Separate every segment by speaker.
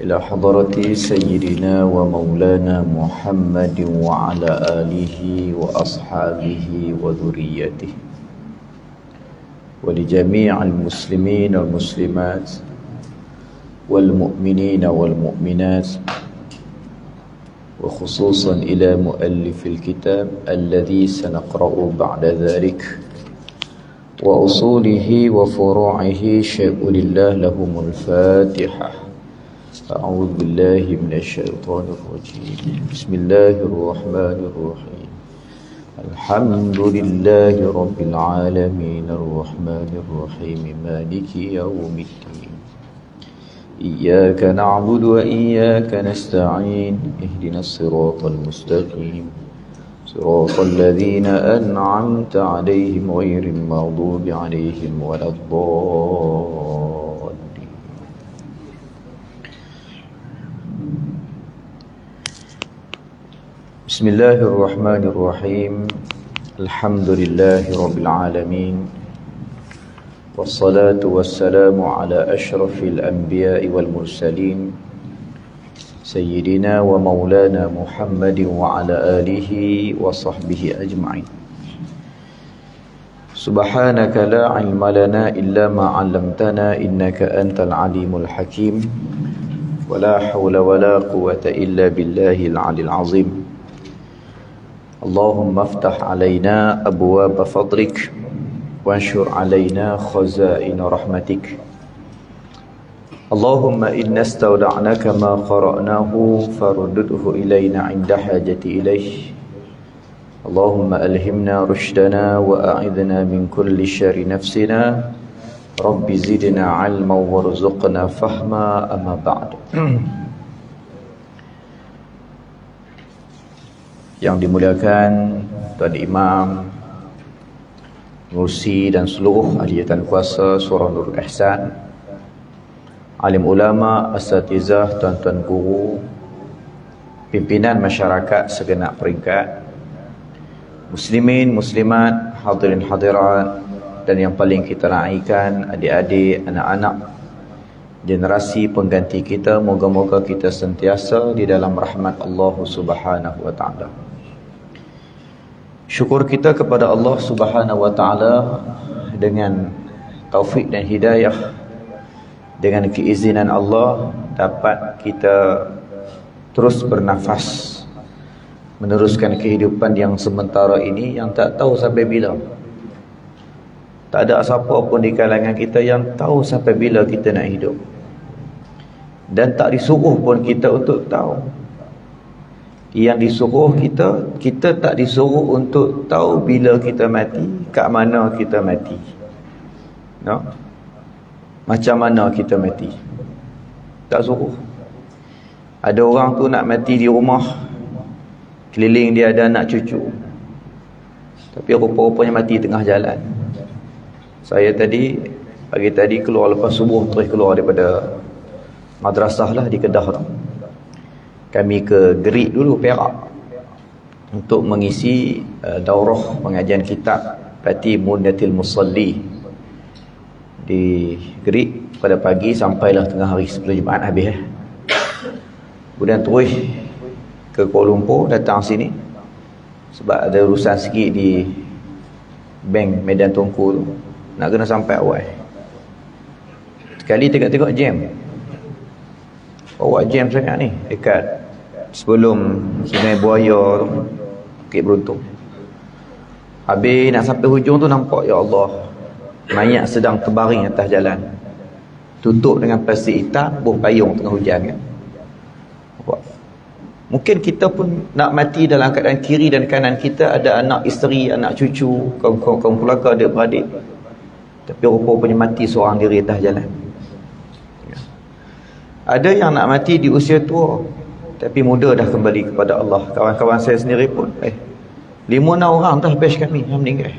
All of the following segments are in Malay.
Speaker 1: إلى حضرة سيدنا ومولانا محمد وعلى آله وأصحابه وذريته ولجميع المسلمين والمسلمات والمؤمنين والمؤمنات وخصوصا إلى مؤلف الكتاب الذي سنقرأ بعد ذلك وأصوله وفروعه شيء لله لهم الفاتحة. أعوذ بالله من الشيطان الرجيم. بسم الله الرحمن الرحيم. الحمد لله رب العالمين الرحمن الرحيم مالك يوم الدين. إياك نعبد وإياك نستعين اهدنا الصراط المستقيم صراط الذين أنعمت عليهم غير المغضوب عليهم ولا الضالين. بسم الله الرحمن الرحيم. الحمد لله رب العالمين والصلاة والسلام على أشرف الأنبياء والمرسلين سيدنا ومولانا محمد وعلى آله وصحبه أجمعين. سبحانك لا علم لنا إلا ما علمتنا إنك أنت العليم الحكيم ولا حول ولا قوة إلا بالله العلي العظيم. اللهم افتح علينا أبواب فضلك وانشر علينا خزائن رحمتك. اللهم إنا استودعناك ما قرأناه فردده إلينا عند حاجة إليه. اللهم ألهمنا رشدنا وأعذنا من كل شر نفسنا. رب زدنا علما وارزقنا فهما. أما بعد. Yang dimuliakan Tuan Imam, Mursi dan seluruh ahli jawatan kuasa Surah Nurul Ihsan, alim ulama, asatizah, tuan-tuan guru, pimpinan masyarakat segenap peringkat, muslimin, muslimat, hadirin hadirat, dan yang paling kita raikan adik-adik, anak-anak, generasi pengganti kita, moga-moga kita sentiasa di dalam rahmat Allah Subhanahu wa taala. Syukur kita kepada Allah Subhanahu wa taala dengan taufik dan hidayah, dengan keizinan Allah dapat kita terus bernafas, meneruskan kehidupan yang sementara ini yang tak tahu sampai bila. Tak ada siapa pun di kalangan kita yang tahu sampai bila kita nak hidup. Dan tak disuruh pun kita untuk tahu. Yang disuruh kita tak disuruh untuk tahu bila kita mati, kat mana kita mati. No? Macam mana kita mati. Tak suruh. Ada orang tu nak mati di rumah, keliling dia ada anak cucu, tapi rupa-rupanya mati tengah jalan. Saya pagi tadi keluar lepas subuh, terus keluar daripada madrasah lah di Kedah tu. Kami ke Gerik dulu, Perak, untuk mengisi daurah pengajian kitab Pati Mundatil Musalli di Gerik pada pagi, sampailah tengah hari sebelum Jumaat habis. Kemudian terus ke Kuala Lumpur, datang sini sebab ada urusan sikit di bank Medan Tunku tu, nak kena sampai awal. Sekali tengok-tengok jam, bawa jam sangat ni dekat sebelum Sungai Buaya tu, Bukit Beruntung. Habis nak sampai hujung tu nampak, ya Allah, mayat sedang terbaring atas jalan, tutup dengan plastik hitam, buah payung tengah hujan kan. Mungkin kita pun nak mati dalam keadaan kiri dan kanan kita ada anak isteri, anak cucu, kaum keluarga, adik-beradik, tapi rupa-rupanya mati seorang diri atas jalan. Ada yang nak mati di usia tua, tapi muda dah kembali kepada Allah. Kawan-kawan saya sendiri pun 5-6 orang dah habis kami yang meninggal.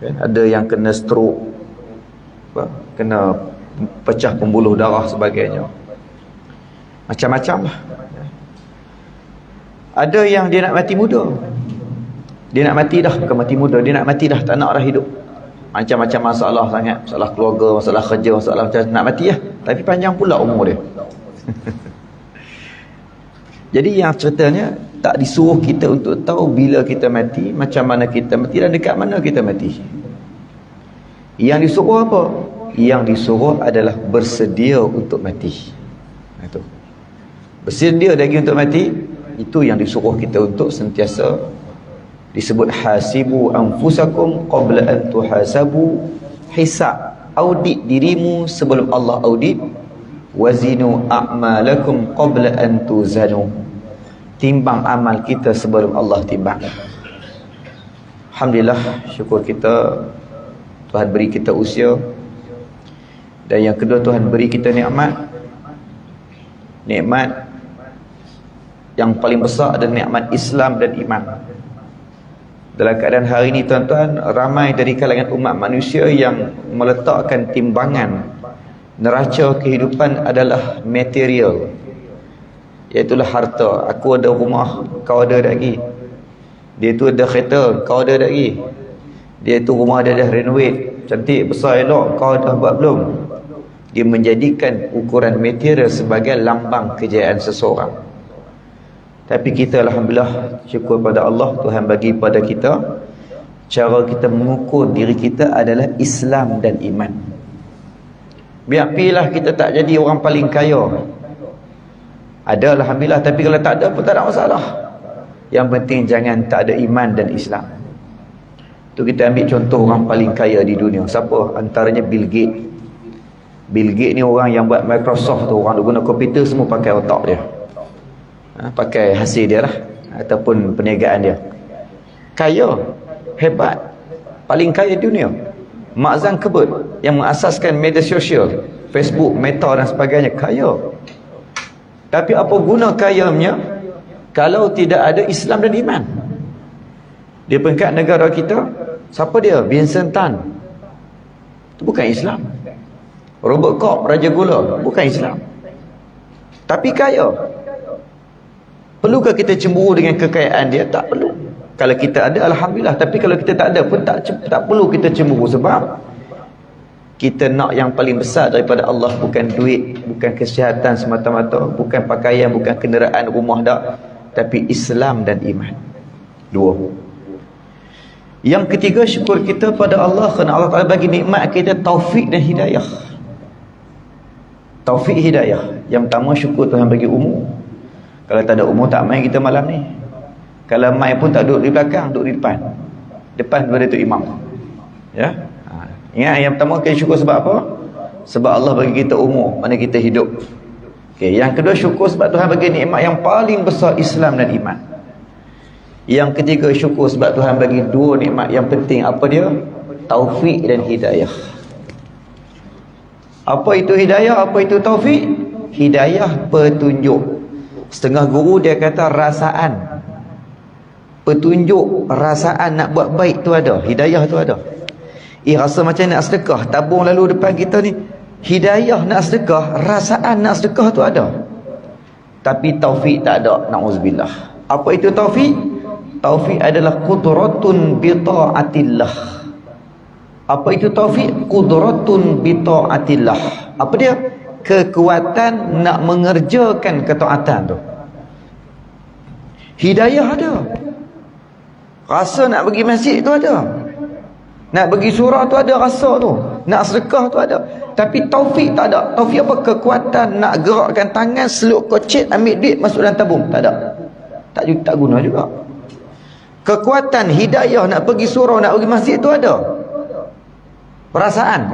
Speaker 1: Ada yang kena stroke, kena pecah pembuluh darah sebagainya, macam-macam lah. Ada yang dia nak mati muda, dia nak mati dah, bukan mati muda, dia nak mati dah, tak nak dah hidup. Macam-macam masalah sangat, masalah keluarga, masalah kerja, masalah macam nak mati lah. Tapi panjang pula umur dia. Jadi yang ceritanya tak disuruh kita untuk tahu bila kita mati, macam mana kita mati dan dekat mana kita mati. Yang disuruh apa? Yang disuruh adalah bersedia untuk mati. Itu. Bersedia lagi untuk mati, itu yang disuruh kita untuk sentiasa disebut hasibu anfusakum qabla an tuhasabu. Hisab, audit dirimu sebelum Allah audit. Wazinu a'malakum qabla an tuzanu. Timbang amal kita sebelum Allah timbang. Alhamdulillah, syukur kita Tuhan beri kita usia, dan yang kedua Tuhan beri kita nikmat yang paling besar adalah nikmat Islam dan iman. Dalam keadaan hari ini tuan-tuan, ramai dari kalangan umat manusia yang meletakkan timbangan neraca kehidupan adalah material, iaitulah harta. Aku ada rumah, kau ada lagi. Dia tu ada kereta, kau ada lagi. Dia tu rumah dia dah renovate, cantik, besar, elok, kau dah buat belum? Dia menjadikan ukuran material sebagai lambang kejayaan seseorang. Tapi kita alhamdulillah, syukur pada Allah, Tuhan bagi pada kita cara kita mengukur diri kita adalah Islam dan iman. Biar pilih kita tak jadi orang paling kaya, ada alhamdulillah, tapi kalau tak ada pun tak ada masalah. Yang penting jangan tak ada iman dan Islam. Tu kita ambil contoh orang paling kaya di dunia. Siapa? Antaranya Bill Gates. Bill Gates ni orang yang buat Microsoft tu. Orang guna komputer semua pakai otak dia, pakai hasil dia lah, ataupun perniagaan dia. Kaya, hebat, paling kaya di dunia. Mark Zuckerberg yang mengasaskan media sosial, Facebook, Meta dan sebagainya, kaya. Tapi apa guna kayanya kalau tidak ada Islam dan iman? Di peringkat negara kita, siapa dia? Vincent Tan. Itu bukan Islam. Robert Koch, Raja Gula, bukan Islam. Tapi kaya. Perlukah kita cemburu dengan kekayaan dia? Tak perlu. Kalau kita ada, alhamdulillah. Tapi kalau kita tak ada pun tak perlu kita cemburu. Sebab kita nak yang paling besar daripada Allah, bukan duit, bukan kesihatan semata-mata, bukan pakaian, bukan kenderaan, rumah tak, tapi Islam dan iman. Dua. Yang ketiga, syukur kita pada Allah kerana Allah Ta'ala bagi nikmat kita taufik dan hidayah. Taufik hidayah. Yang pertama, syukur Tuhan bagi umur. Kalau tak ada umur, tak main kita malam ni. Kalau main pun tak duduk di belakang, duduk di depan. Depan daripada tu imam. Ya. Ingat yang pertama kita syukur sebab apa? Sebab Allah bagi kita umur, mana kita hidup. Okey, yang kedua syukur sebab Tuhan bagi nikmat yang paling besar, Islam dan iman. Yang ketiga syukur sebab Tuhan bagi dua nikmat yang penting. Apa dia? Taufik dan hidayah. Apa itu hidayah? Apa itu taufik? Hidayah petunjuk. Setengah guru dia kata rasaan. Petunjuk, rasaan nak buat baik tu ada. Hidayah tu ada. Rasa macam nak sedekah, tabung lalu depan kita ni. Hidayah nak sedekah, rasaan nak sedekah tu ada. Tapi taufik tak ada. Na'udzubillah. Apa itu taufik? Taufik adalah qudratun bi ta'atillah. Apa itu taufik? Qudratun bi ta'atillah. Apa dia? Kekuatan nak mengerjakan ketaatan tu. Hidayah ada. Rasa nak pergi masjid tu ada. Nak pergi surau tu ada rasa tu. Nak sedekah tu ada. Tapi taufik tak ada. Taufik apa? Kekuatan nak gerakkan tangan, seluk kocet, ambil duit, masuk dalam tabung. Tak ada. Tak guna juga. Kekuatan hidayah nak pergi surau, nak pergi masjid tu ada. Perasaan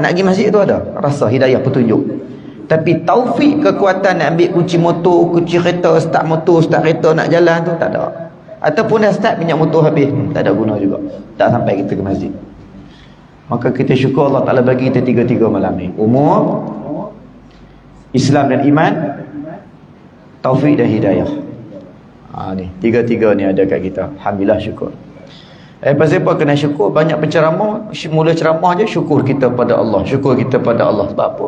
Speaker 1: nak pergi masjid tu ada. Rasa hidayah petunjuk. Tapi taufik, kekuatan nak ambil kunci motor, kunci kereta, start motor, start kereta, nak jalan tu tak ada. Ataupun dah start minyak motor habis, tak ada guna juga. Tak sampai kita ke masjid. Maka kita syukur Allah Ta'ala bagi kita tiga-tiga malam ni. Umur, Islam dan iman, taufik dan hidayah. Ni tiga-tiga ni ada kat kita. Alhamdulillah, syukur. Pasal apa kena syukur? Banyak penceramah, mula ceramah je syukur kita pada Allah. Syukur kita pada Allah. Sebab apa?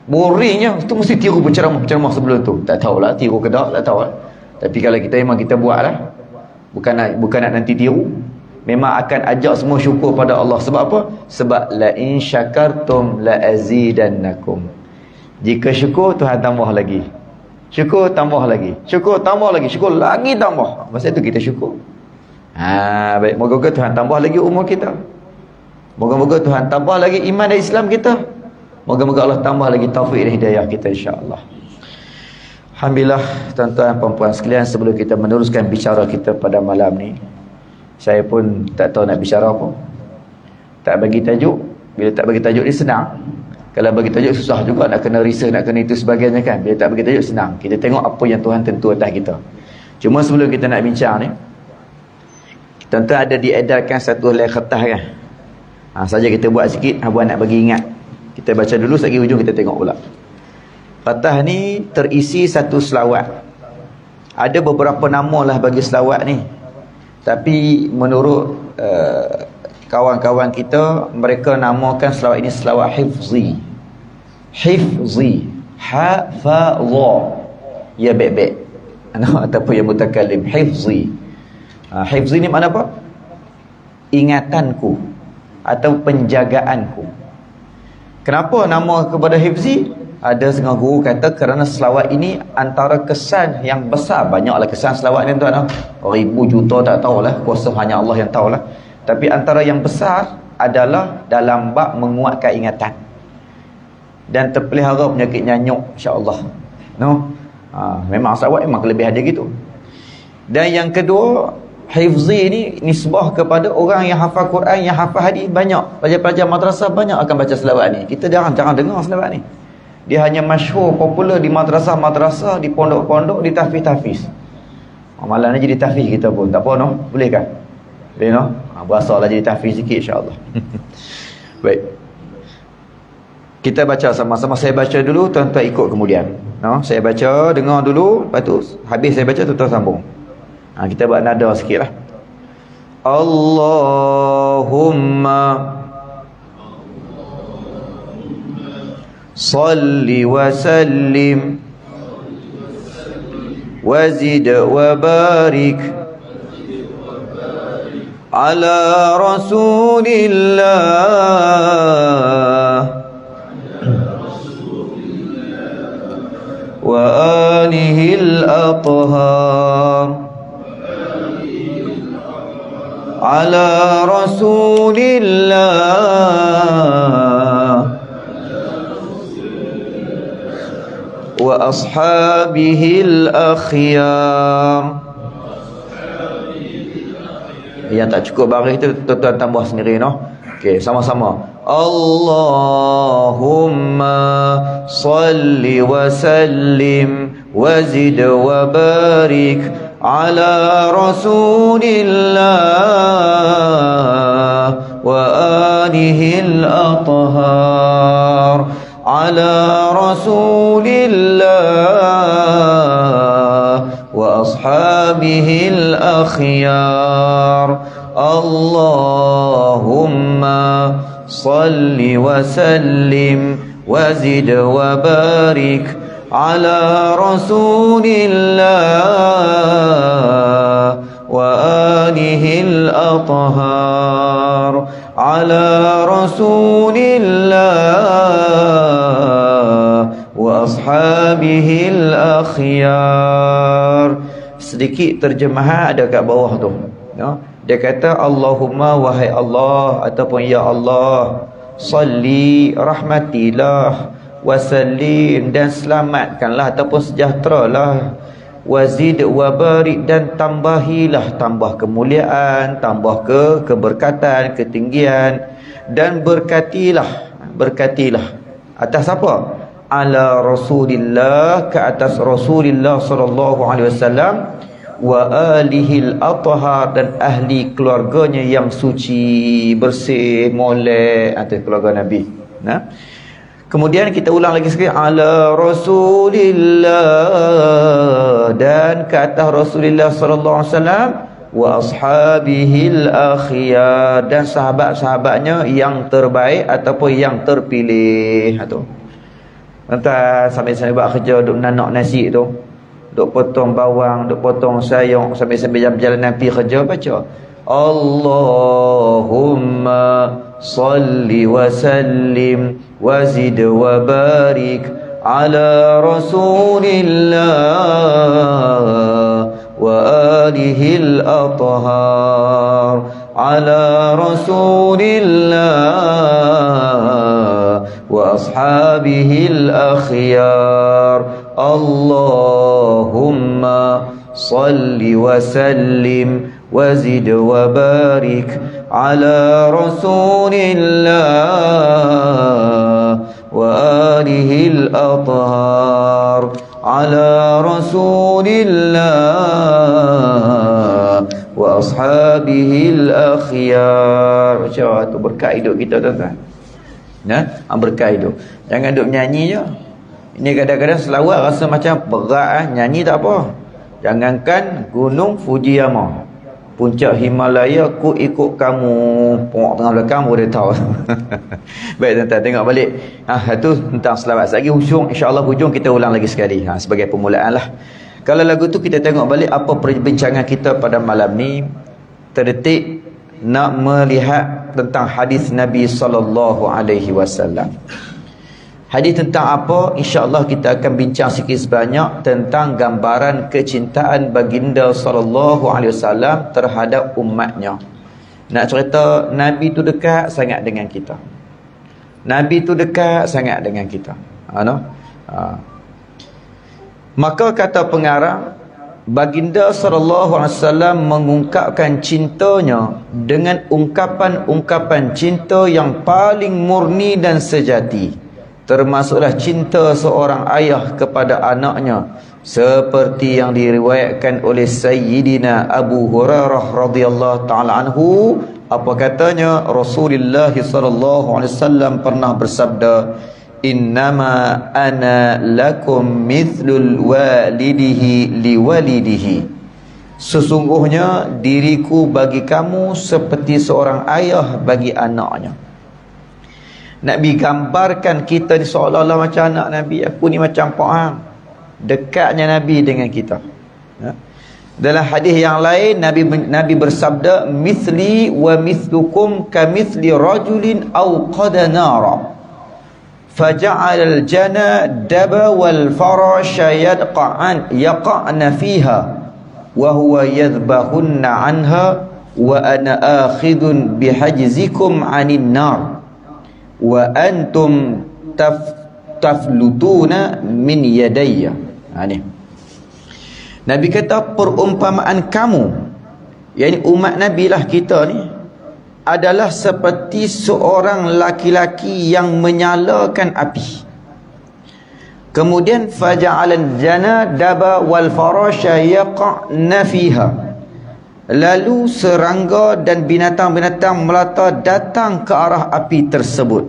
Speaker 1: Boringnya tu mesti tiru penceramah sebelum tu. Tak tahulah tiru ke tak tahu lah. Tapi kalau kita memang kita buat lah, bukan nak nanti tiru, memang akan ajak semua syukur pada Allah. Sebab apa? Sebab la in syakartum la azidannakum. Jika syukur, Tuhan tambah lagi. Syukur tambah lagi. Syukur tambah lagi. Syukur lagi tambah. Masa itu kita syukur. Baik. Moga-moga Tuhan tambah lagi umur kita. Moga-moga Tuhan tambah lagi iman dan Islam kita. Moga-moga Allah tambah lagi taufik dan hidayah kita, insya-Allah. Alhamdulillah, tuan-tuan dan puan-puan sekalian, sebelum kita meneruskan bicara kita pada malam ni, saya pun tak tahu nak bicara apa. Tak bagi tajuk. Bila tak bagi tajuk ni senang. Kalau bagi tajuk susah juga, nak kena research, nak kena itu sebagainya kan. Bila tak bagi tajuk senang. Kita tengok apa yang Tuhan tentu atas kita. Cuma sebelum kita nak bincang ni, tuan-tuan ada diedarkan satu helai kertas kan. Saja kita buat sikit, abang nak bagi ingat. Kita baca dulu, sekali hujung kita tengok pula. Kertas ni terisi satu selawat. Ada beberapa nama lah bagi selawat ni. Tapi menurut kawan-kawan kita, mereka namakan selawat ini selawat hifzi. Hifzi, hafadha, ya bebek ataupun yang mutakalim. Hifzi, hifzi ni makna apa? Ingatanku atau penjagaanku. Kenapa nama kepada hifzi? Ada setengah guru kata kerana selawat ini antara kesan yang besar. Banyaklah kesan selawat ni tuan, ribu juta tak tahulah, kuasa hanya Allah yang tahulah. Tapi antara yang besar adalah dalam bab menguatkan ingatan dan terpelihara penyakit nyanyuk, insya-Allah. Memang selawat memang kelebihan dia gitu. Dan yang kedua, hifzi ni nisbah kepada orang yang hafal Quran, yang hafal hadis. Banyak pelajar-pelajar madrasah banyak akan baca selawat ni. Kita jarang dengar selawat ni. Dia hanya masyhur, popular di madrasah-madrasah, di pondok-pondok, di tahfiz-tahfiz. Malam ni jadi tahfiz kita pun. Tak apa boleh kan? Boleh berasalah jadi tahfiz sikit, insya-Allah. Baik. Kita baca sama-sama. Saya baca dulu, tuan-tuan ikut kemudian. Saya baca, dengar dulu, lepas tu habis saya baca, tuan-tuan sambung. Kita buat nada sikit lah. Allahumma salli wa sallim wa zid wa barik ala Rasulillah wa alihil athhar ala Rasulillah wa ashabihil akhyar. Yang tak cukup baris itu tuan-tuan tambah sendiri Okey, sama-sama. Allahumma salli wa sallim wa zid wa barik ala Rasulillah wa alihil athhar ala Rasulillah wa ashabihil akhyar. Allahumma salli wa sallim wa zid wa barik ala Rasulillah wa alihil athhar ala Rasulillah wa ashabihil akhyar. Sedikit terjemahan ada kat bawah tu. Dia kata Allahumma, wahai Allah, ataupun ya Allah, salli, rahmatilah, wasallim, dan selamatkanlah ataupun sejahteralah, wazid wabarik, dan tambahilah, tambah kemuliaan, tambah keberkatan, ketinggian, dan berkatilah atas apa? Ala Rasulillah, ke atas Rasulullah sallallahu alaihi wasallam, wa alihil athhar, dan ahli keluarganya yang suci, bersih, molek, atas keluarga Nabi. Kemudian kita ulang lagi sekali, ala Rasulillah, dan ke atas Rasulullah sallallahu alaihi wasallam, wa ashabihil akhyar, dan sahabat-sahabatnya yang terbaik ataupun yang terpilih. Entah sambil-sambil buat kerja, duk nanak nasi tu, duk potong bawang, duk potong sayur, sambil-sambil berjalan pergi kerja, baca Allahumma salli wa sallim wa zid wa barik ala Rasulillah wa alihil athhar, ala Rasulillah wa ashabihil akhyar. Allahumma salli wa sallim wa zid wa barik ala Rasulillah wa alihil athhar, ala Rasulillah wa ashabihil akhyar. Macam tu berkat hidup kita, tuan-tuan. Berkat hidup. Jangan duk menyanyi je. Ini kadang-kadang selawat rasa macam berat, nyanyi tak apa. Jangankan gunung Fujiyama, puncak Himalaya, ku ikut kamu, pokok tengah belakang boleh tahu. Baik tuan-tuan, tengok balik. Itu tentang selawat. Lagi hujung, insya-Allah hujung kita ulang lagi sekali. Sebagai permulaan lah. Kalau lagu tu kita tengok balik apa perbincangan kita pada malam ni, terdetik nak melihat tentang hadis Nabi SAW. Hadis tentang apa? InsyaAllah kita akan bincang sikit sebanyak tentang gambaran kecintaan baginda SAW terhadap umatnya. Nak cerita, Nabi tu dekat sangat dengan kita. Nabi tu dekat sangat dengan kita. Maka kata pengarang, baginda SAW mengungkapkan cintanya dengan ungkapan-ungkapan cinta yang paling murni dan sejati. Termasuklah cinta seorang ayah kepada anaknya, seperti yang diriwayatkan oleh Sayyidina Abu Hurairah radhiyallahu ta'ala anhu. Apa katanya? Rasulullah SAW pernah bersabda, innama ana lakum mithlul walidihi liwalidihi. Sesungguhnya diriku bagi kamu seperti seorang ayah bagi anaknya. Nabi gambarkan kita ni seolah-olah macam anak Nabi. Aku ni macam Pak Hang. Dekatnya Nabi dengan kita. Dalam hadis yang lain, Nabi bersabda, mithli wa mithlukum kamithli rajulin awqada nara faja'al al-jana daba wal farasha yaqa'na fiha wa huwa yadhbahunna anha wa ana akhidun bihajzikum 'anil nar wa antum taflutuna min yadayya. Ni Nabi kata perumpamaan kamu, yakni umat Nabi lah kita ni, adalah seperti seorang laki-laki yang menyalakan api. Kemudian faja'alan jana daba wal farasha yaqa'na fiha. Lalu serangga dan binatang-binatang melata datang ke arah api tersebut.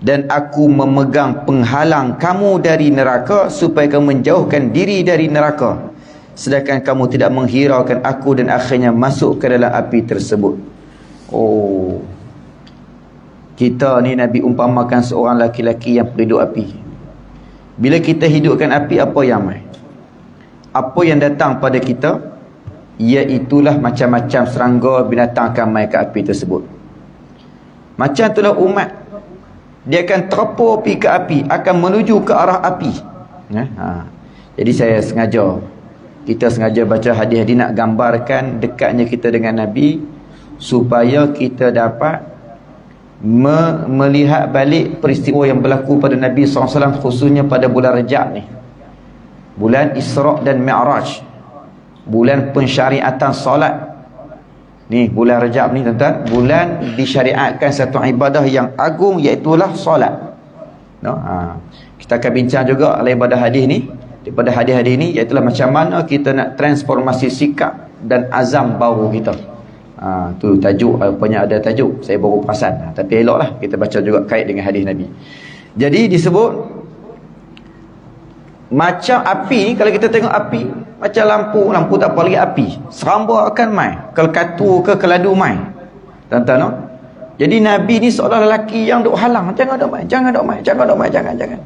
Speaker 1: Dan aku memegang penghalang kamu dari neraka supaya kamu menjauhkan diri dari neraka, sedangkan kamu tidak menghiraukan aku dan akhirnya masuk ke dalam api tersebut. Oh, kita ni Nabi umpamakan seorang laki-laki yang penduduk api. Bila kita hidupkan api, apa yang mai? Apa yang datang pada kita, iaitulah macam-macam serangga, binatang akan mai ke api tersebut. Macam itulah umat, dia akan terpur pergi ke api, akan menuju ke arah api. Jadi kita sengaja baca hadis-hadis nak gambarkan dekatnya kita dengan Nabi, supaya kita dapat melihat balik peristiwa yang berlaku pada Nabi SAW, khususnya pada bulan Rajab ni, bulan Isra' dan Mi'raj, bulan pensyariatan solat ni. Bulan Rajab ni tuan-tuan, bulan disyariatkan satu ibadah yang agung, iaitulah solat. Kita akan bincang juga oleh pada hadis ni, daripada hadis-hadis ni, iaitulah macam mana kita nak transformasi sikap dan azam baru kita. Tu tajuk, apanya ada tajuk, saya baru perasan, tapi eloklah kita baca juga kait dengan hadis Nabi. Jadi disebut macam api ni, kalau kita tengok api macam lampu tak apa lagi api, seramba akan mai, kelkatu ke keladu mai, tuan-tuan no? Jadi Nabi ni seolah lelaki yang duk halang, jangan duk mai.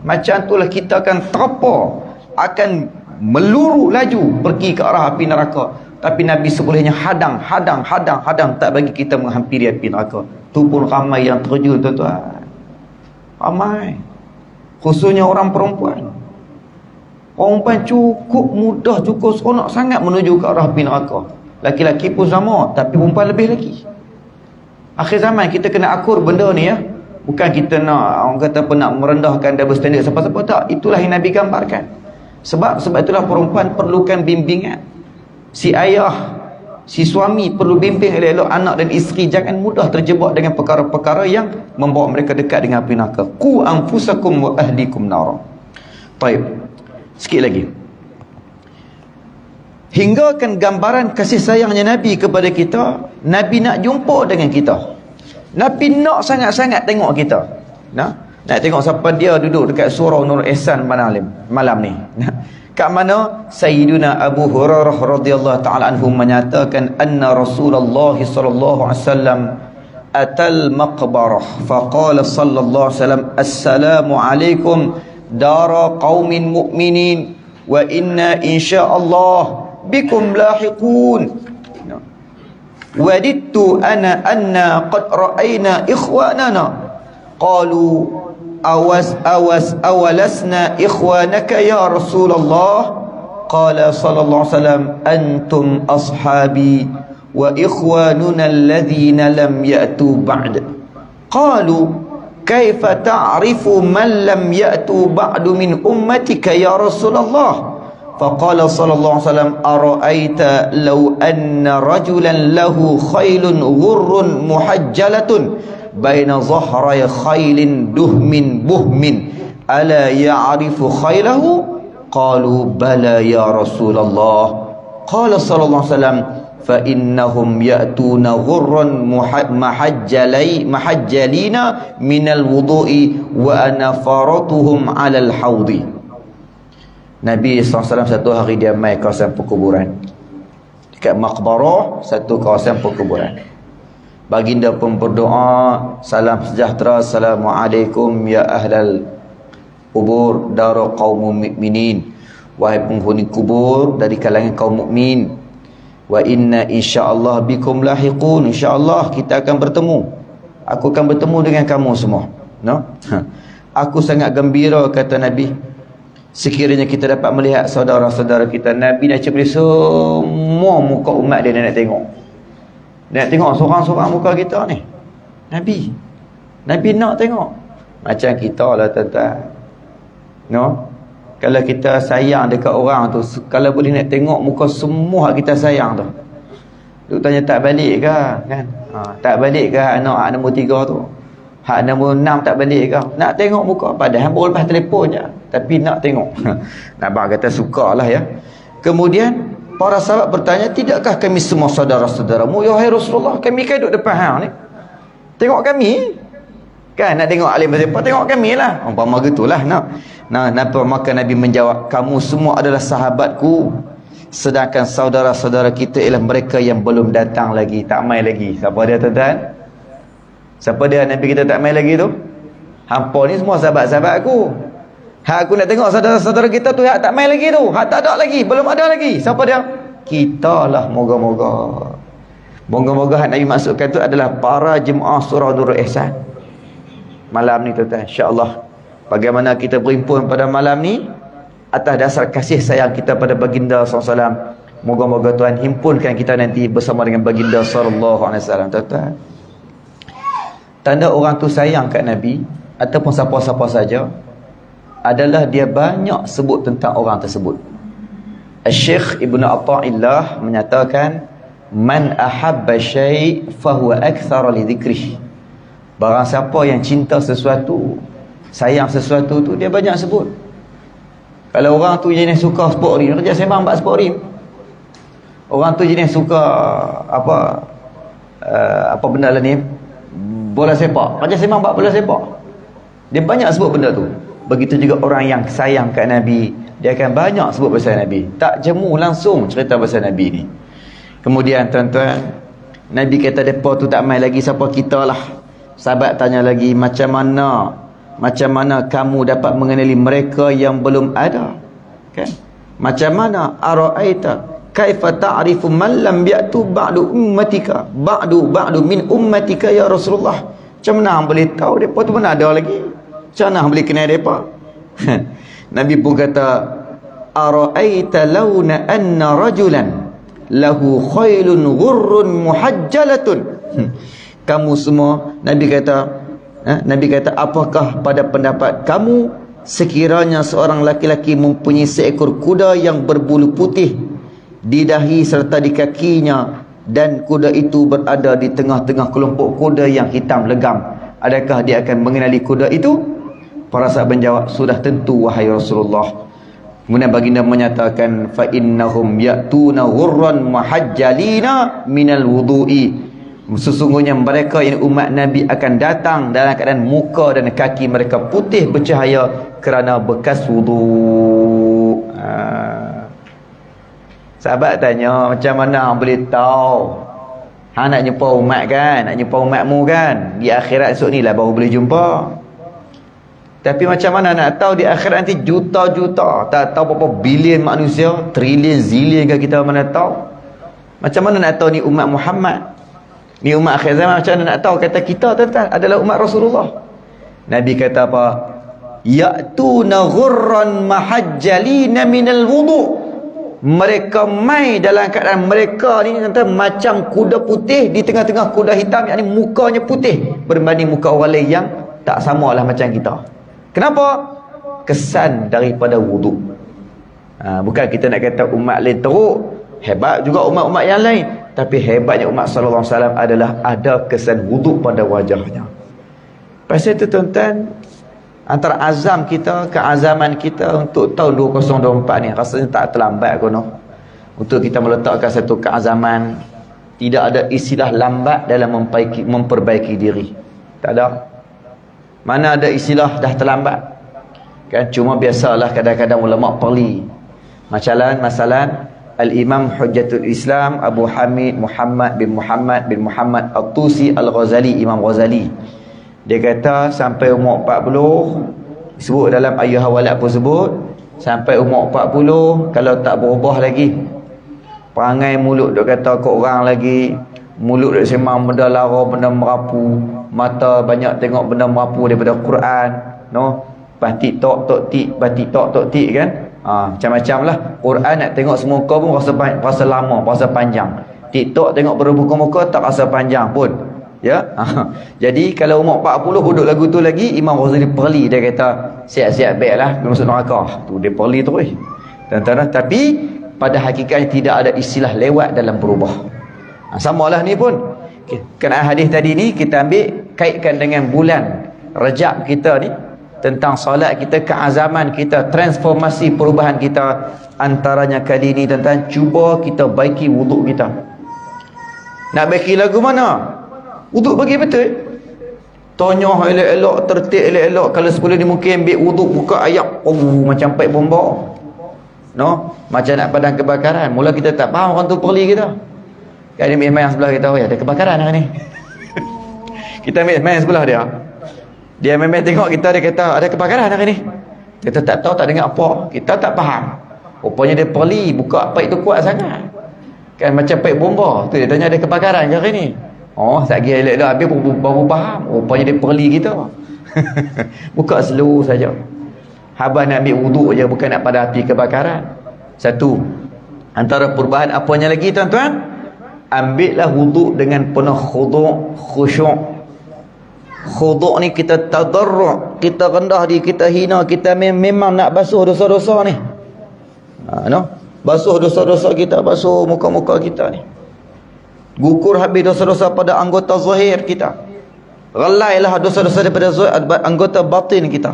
Speaker 1: Macam itulah kita akan terpur, akan meluru laju pergi ke arah api neraka. Tapi Nabi sebolehnya hadang, tak bagi kita menghampiri api neraka. Tu pun ramai yang terjun, tuan-tuan. Ramai. khususnya orang perempuan. Orang perempuan cukup mudah, cukup seronok sangat menuju ke arah api neraka. Laki-laki pun sama, tapi perempuan lebih lagi. Akhir zaman kita kena akur benda ni ya. Bukan kita nak, orang kata apa, nak merendahkan double standard siapa-siapa, tak. Itulah yang Nabi gambarkan. Sebab itulah perempuan perlukan bimbingan. Si ayah, si suami perlu bimbing elok-elok anak dan isteri. Jangan mudah terjebak dengan perkara-perkara yang membawa mereka dekat dengan api neraka. Qu anfusakum wa ahlikum nara. Baik. Sikit lagi. Hinggakan gambaran kasih sayangnya Nabi kepada kita. Nabi nak jumpa dengan kita. Nabi nak sangat-sangat tengok kita. Nak tengok siapa dia duduk dekat surau Nur Ihsan malam ni. Kat mana Sayyiduna Abu Hurairah radhiyallahu taala anhu menyatakan anna Rasulullah sallallahu alaihi wasallam atal maqbarah faqala sallallahu alaihi wasallam assalamu alaikum dara qaumin mu'minin wa inna insyaallah bikum lahiqun. Wadittu anna qad ra'ayna ikhwanana qalu awalasna ikhwanaka ya Rasulullah qala sallallahu alaihi wasallam antum ashabi wa ikhwanuna alladhina lam ya'tu ba'd. Qalu kaifa ta'rifu man lam ya'tu ba'du min ummatika ya Rasulullah? فقال صلى الله عليه وسلم أرأيت لو أن رجلا له خيل غر محجلة بين ظهري خيل دهم بهم ألا يعرف خيله؟ قالوا بلى يا رسول الله. قال صلى الله عليه وسلم فإنهم يأتون غرا محجلين من الوضوء وأنا فرطهم على الحوض. Nabi SAW satu hari dia mai kawasan perkuburan. Dekat maqbarah, satu kawasan perkuburan. Baginda pun berdoa, salam sejahtera, assalamualaikum ya ahlal kubur daru qaum mukminin. Wahai penghuni kubur dari kalangan kaum mukmin. Wa inna insyaallah bikum lahiqun. InsyaAllah kita akan bertemu. Aku akan bertemu dengan kamu semua. Aku sangat gembira, kata Nabi, sekiranya kita dapat melihat saudara-saudara kita. Nabi nak cari semua muka umat dia nak tengok. Nak tengok seorang-seorang muka kita ni. Nabi nak tengok. Macam kita lah tuan-tuan. Kalau kita sayang dekat orang tu, kalau boleh nak tengok muka semua kita sayang tu, tu tanya tak balik ke kan? Tak balik ke anak nombor 3 tu? Hak nombor 6 tak balik ke? Nak tengok muka. Padahal baru lepas telefon je, tapi nak tengok. Nabi kata sukalah ya. Kemudian para sahabat bertanya, tidakkah kami semua saudara-saudaramu ya Rasulullah? Kami kan duduk depan hang ni, tengok kami kan. Nak tengok alim siapa? Tengok kami lah. Umpama gitulah. Maka Nabi menjawab, kamu semua adalah sahabatku, sedangkan saudara-saudara kita ialah mereka yang belum datang lagi, tak mai lagi. Siapa dia tuan-tuan? Siapa dia Nabi kita tak mai lagi tu? Hampa ni semua sahabat-sahabat aku. Hak aku nak tengok saudara-saudara kita tu, hak tak mai lagi tu, hak tak ada lagi, belum ada lagi. Siapa dia? Kita lah, moga-moga. Moga-moga hak Nabi maksudkan tu adalah para jemaah surau Nur Ihsan. Malam ni tuan-tuan, insya-Allah, bagaimana kita berhimpun pada malam ni atas dasar kasih sayang kita pada baginda SAW. Moga-moga Tuhan himpunkan kita nanti bersama dengan baginda sallallahu alaihi wasallam. Tuan-tuan, tanda orang tu sayang kat Nabi ataupun siapa-siapa saja adalah dia banyak sebut tentang orang tersebut. Syekh Ibnu Athaillah menyatakan, man ahabba syai' fahuwa akthar li dhikrih. Barang siapa yang cinta sesuatu, sayang sesuatu tu, dia banyak sebut. Kalau orang tu jenis suka sport rim, kerja sembang bab sport rim. Orang tu jenis suka apa benda lah ni, bola sepak, kerja sembang bab bola sepak. Dia banyak sebut benda tu. Begitu juga orang yang sayang kat Nabi, dia akan banyak sebut pasal Nabi. Tak jemu langsung cerita pasal Nabi ni. Kemudian tuan-tuan, Nabi kata depa tu tak mai lagi, siapa kita lah. Sahabat tanya lagi, macam mana kamu dapat mengenali mereka yang belum ada? Kan? Macam mana? Ara'aita kaifa ta'rifu man lam ya'tu ba'du ummatika ba'du min ummatika ya Rasulullah? Macam mana boleh tahu depa tu mana ada lagi? Macam mana boleh kenal depa? Nabi pun kata, ara'aita launa anna rajulan lahu khailun ghurrun muhajjalatun. Kamu semua, Nabi kata, apakah pada pendapat kamu sekiranya seorang laki-laki mempunyai seekor kuda yang berbulu putih di dahi serta di kakinya, dan kuda itu berada di tengah-tengah kelompok kuda yang hitam legam, adakah dia akan mengenali kuda itu? Para sahabat menjawab, sudah tentu wahai Rasulullah. Kemudian baginda menyatakan, fa innahum ya'tuna ghurran muhajjalina minal wudu'i. Sesungguhnya mereka yang umat Nabi akan datang dalam keadaan muka dan kaki mereka putih bercahaya kerana bekas wudu. Sahabat tanya, macam mana boleh tahu? Hang nak jumpa umat kan? Nak jumpa umatmu kan? Di akhirat esok ni lah baru boleh jumpa. Tapi macam mana nak tahu di akhirat nanti juta-juta, tak tahu berapa bilion manusia, trilion, zilion ke kita mana tahu. Macam mana nak tahu ni umat Muhammad, ni umat akhir zaman? Macam mana nak tahu? Kata kita tuan-tuan adalah umat Rasulullah. Nabi kata apa? Ya'tuna ghurran mahajjalina minal wudu. Mereka mai dalam keadaan mereka ni tuan-tuan macam kuda putih di tengah-tengah kuda hitam, yakni mukanya putih berbanding muka orang lain yang tak samalah macam kita. Kenapa? Kesan daripada wudu. Bukan kita nak kata umat lain teruk, hebat juga umat-umat yang lain, tapi hebatnya umat sallallahu alaihi wasallam adalah ada kesan wudu pada wajahnya. Pasal itu tuan-tuan, antara azam kita, keazaman kita untuk tahun 2024 ni rasanya tak terlambat kono untuk kita meletakkan satu keazaman. Tidak ada istilah lambat dalam memperbaiki diri. Tak ada. Mana ada istilah dah terlambat kan? Cuma biasalah kadang-kadang ulama perli. Masalan Al-Imam Hujjatul Islam Abu Hamid Muhammad bin Muhammad At-Tusi Al-Ghazali, Imam Ghazali, dia kata sampai umur 40, sebut dalam ayat hawalat pun sebut, sampai umur 40 kalau tak berubah lagi perangai mulut, dia kata ke orang lagi, mulut dia semang benda lara, benda merapu, mata banyak tengok benda merapu daripada Quran, no? Batik tok tik kan? Macam-macam lah. Quran nak tengok semuka pun rasa lama, rasa panjang. TikTok tengok berbuka-muka tak rasa panjang pun. Ya. Jadi kalau umur 40 duduk lagu tu lagi, Imam Ghazali perli, dia kata siap-siap baiklah masuk neraka. Tu dia perli terus. Tuan-tuan, tapi pada hakikatnya tidak ada istilah lewat dalam berubah. Samalah ni pun. Kena hadis tadi ni kita ambil kaitkan dengan bulan Rajab kita ni, tentang solat kita, keazaman kita, transformasi perubahan kita. Antaranya kali ni tuan-tuan, cuba kita baiki wuduk kita. Nak baiki lagu mana? Wuduk bagi betul. Tanya elok-elok, tertib elok-elok. Kalau sebelum ni mungkin ambil wuduk buka ayat, macam paik bomba, no? Macam nak padam kebakaran. Mula kita tak faham orang tu perli kita. Kan ambil main sebelah kita, ada kebakaran hari ni. Kita ambil main sebelah dia. Dia main tengok kita, dia kata ada kebakaran hari ni. Kita tak tahu, tak dengar apa. Kita tak faham. Rupanya dia perli, buka paip tu kuat sangat. Kan macam paip bomba. Tu dia tanya ada kebakaran hari ni. Oh, satgi elok-elok habis baru faham. Rupanya dia perli kita. Buka slow saja. Habis nak ambil wuduk je, bukan nak pada api kebakaran. Satu. Antara perubahan apanya lagi tuan-tuan? Ambillah wuduk dengan penuh khusyuk. Khudu' ni kita tadarru', kita rendah diri, kita hina, kita memang nak basuh dosa-dosa ni. No? Basuh dosa-dosa kita, basuh muka-muka kita ni. Gugur habis dosa-dosa pada anggota zahir kita. Relailah dosa-dosa daripada anggota batin kita.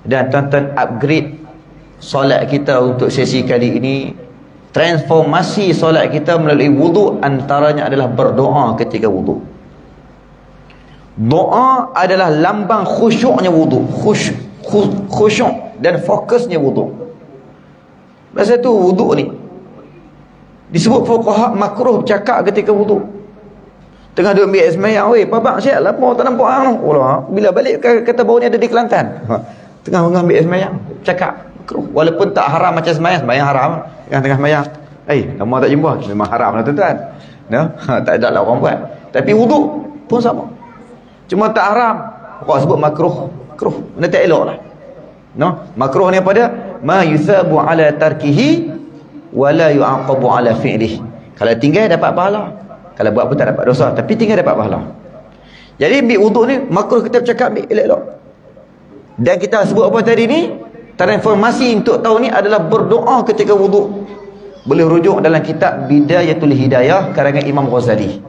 Speaker 1: Dan tuan-tuan, upgrade solat kita untuk sesi kali ini. Transformasi solat kita melalui wuduk, antaranya adalah berdoa ketika wuduk. Doa adalah lambang khusyuknya wuduk, khusyuk dan fokusnya wuduk. Masa tu wuduk ni disebut fuqaha makruh bercakap ketika wuduk. Tengah duduk ambil air sembahyang, weh babak siap lah, tak nampak hang. Bila balik kata bau ni ada di Kelantan. Tengah ambil air sembahyang, cakap makruh. Walaupun tak haram macam sembahyang haram. Tengah sembahyang, lama tak jumpa, memang haram lah tuan-tuan. No? Tak ada lah orang buat. Tapi wuduk pun sama. Cuma tak haram. Orang sebut makruh. Benda tak elok lah. No, makruh ni apa dia? Ma yusabu ala tarkihi wa la yu'aqabu ala fi'lihi. Kalau tinggal dapat pahala. Kalau buat pun tak dapat dosa, tapi tinggal dapat pahala. Jadi ambil wuduk ni makruh kita bercakap ambil elok-elok. Dan kita sebut apa tadi ni? Transformasi untuk tahu ni adalah berdoa ketika wuduk. Boleh rujuk dalam kitab Bidayatul Hidayah karangan Imam Ghazali.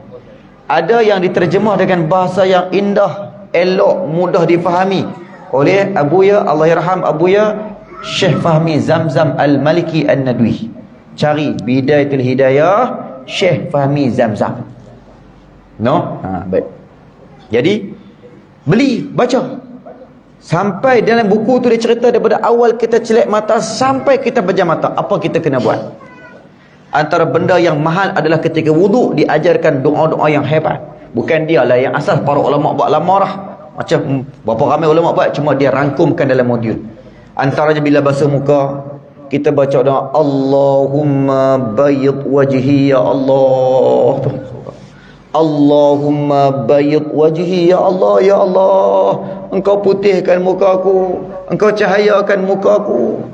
Speaker 1: Ada yang diterjemah dengan bahasa yang indah, elok, mudah difahami oleh Abuya, Allah yarham Abuya Syekh Fahmi Zamzam Al-Maliki An-Nadwi. Cari Bidayatul Hidayah Syekh Fahmi Zamzam. No? Baik. Jadi beli, baca. Sampai dalam buku tu dia cerita daripada awal kita celak mata sampai kita pejam mata, apa kita kena buat. Antara benda yang mahal adalah ketika wuduk diajarkan doa-doa yang hebat. Bukan dia lah yang asal para ulama buat lama dah. Macam berapa ramai ulama buat, cuma dia rangkumkan dalam modul. Antaranya bila basuh muka, kita baca doa Allahumma bayyid wajhi ya Allah. Allahumma bayyid wajhi ya Allah, ya Allah, engkau putihkan mukaku, engkau cahayakan mukaku.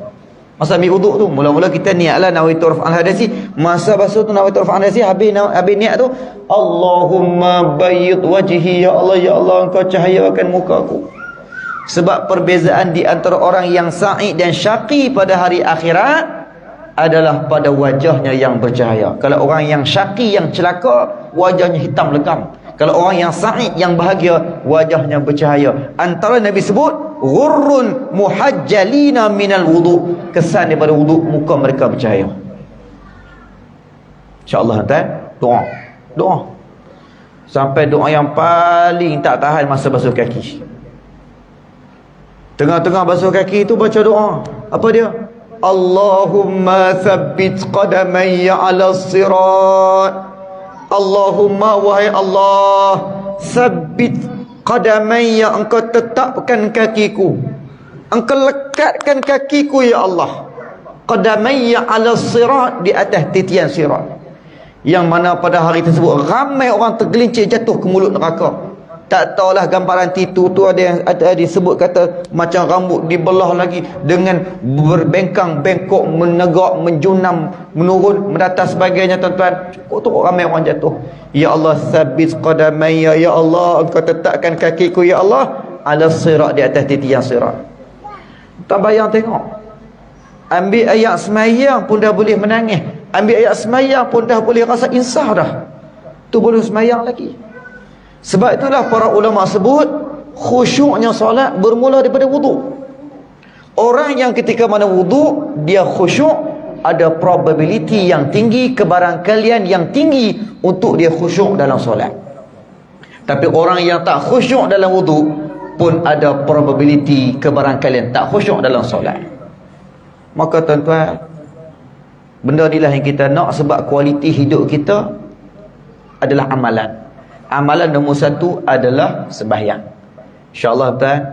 Speaker 1: Masa ambil wuduk tu, mula-mula kita niatlah nawaitu raf'al hadasi. Masa basuh tu nawaitu raf'al hadasi, habis niat tu Allahumma bayyid wajhi ya Allah, engkau cahayakan mukaku. Sebab perbezaan di antara orang yang sa'id dan syaqi pada hari akhirat adalah pada wajahnya yang bercahaya. Kalau orang yang syaqi, yang celaka, wajahnya hitam legam. Kalau orang yang sa'id, yang bahagia, wajahnya bercahaya. Antara Nabi sebut ghurrun muhajjalina minal wudu', kesan daripada wudu' muka mereka bercahaya. InsyaAllah tuan, doa sampai doa yang paling tak tahan masa basuh kaki. Tengah-tengah basuh kaki itu baca doa. Apa dia? Allahumma thabbit qadamayya ala sirat. Allahumma, wahai Allah, thabbit qadamayya, engkau tetapkan kakiku, engkau lekatkan kakiku ya Allah. Qadamayya ala sirat, di atas titian sirat, yang mana pada hari tersebut ramai orang tergelincir jatuh ke mulut neraka. Tak tahulah gambaran titu tu ada yang disebut kata macam rambut dibelah lagi dengan berbengkang, bengkok, menegak, menjunam, menurun, mendatar sebagainya tuan-tuan. Cukup tu ramai orang jatuh. Ya Allah, sabit qadamayya ya Allah, engkau tetapkan kakiku ya Allah ala sirat, di atas titian sirat. Tak bayang tengok. Ambil ayat semayang pun dah boleh menangis. Ambil ayat semayang pun dah boleh rasa insaf dah. Tu boleh semayang lagi. Sebab itulah para ulama sebut khusyuknya solat bermula daripada wuduk. Orang yang ketika mana wuduk dia khusyuk, ada probability yang tinggi, kebarangkalian yang tinggi untuk dia khusyuk dalam solat. Tapi orang yang tak khusyuk dalam wuduk pun ada probability, kebarangkalian tak khusyuk dalam solat. Maka tuan-tuan, benda inilah yang kita nak, sebab kualiti hidup kita adalah amalan. Amalan nombor satu adalah sembahyang. InsyaAllah tuan,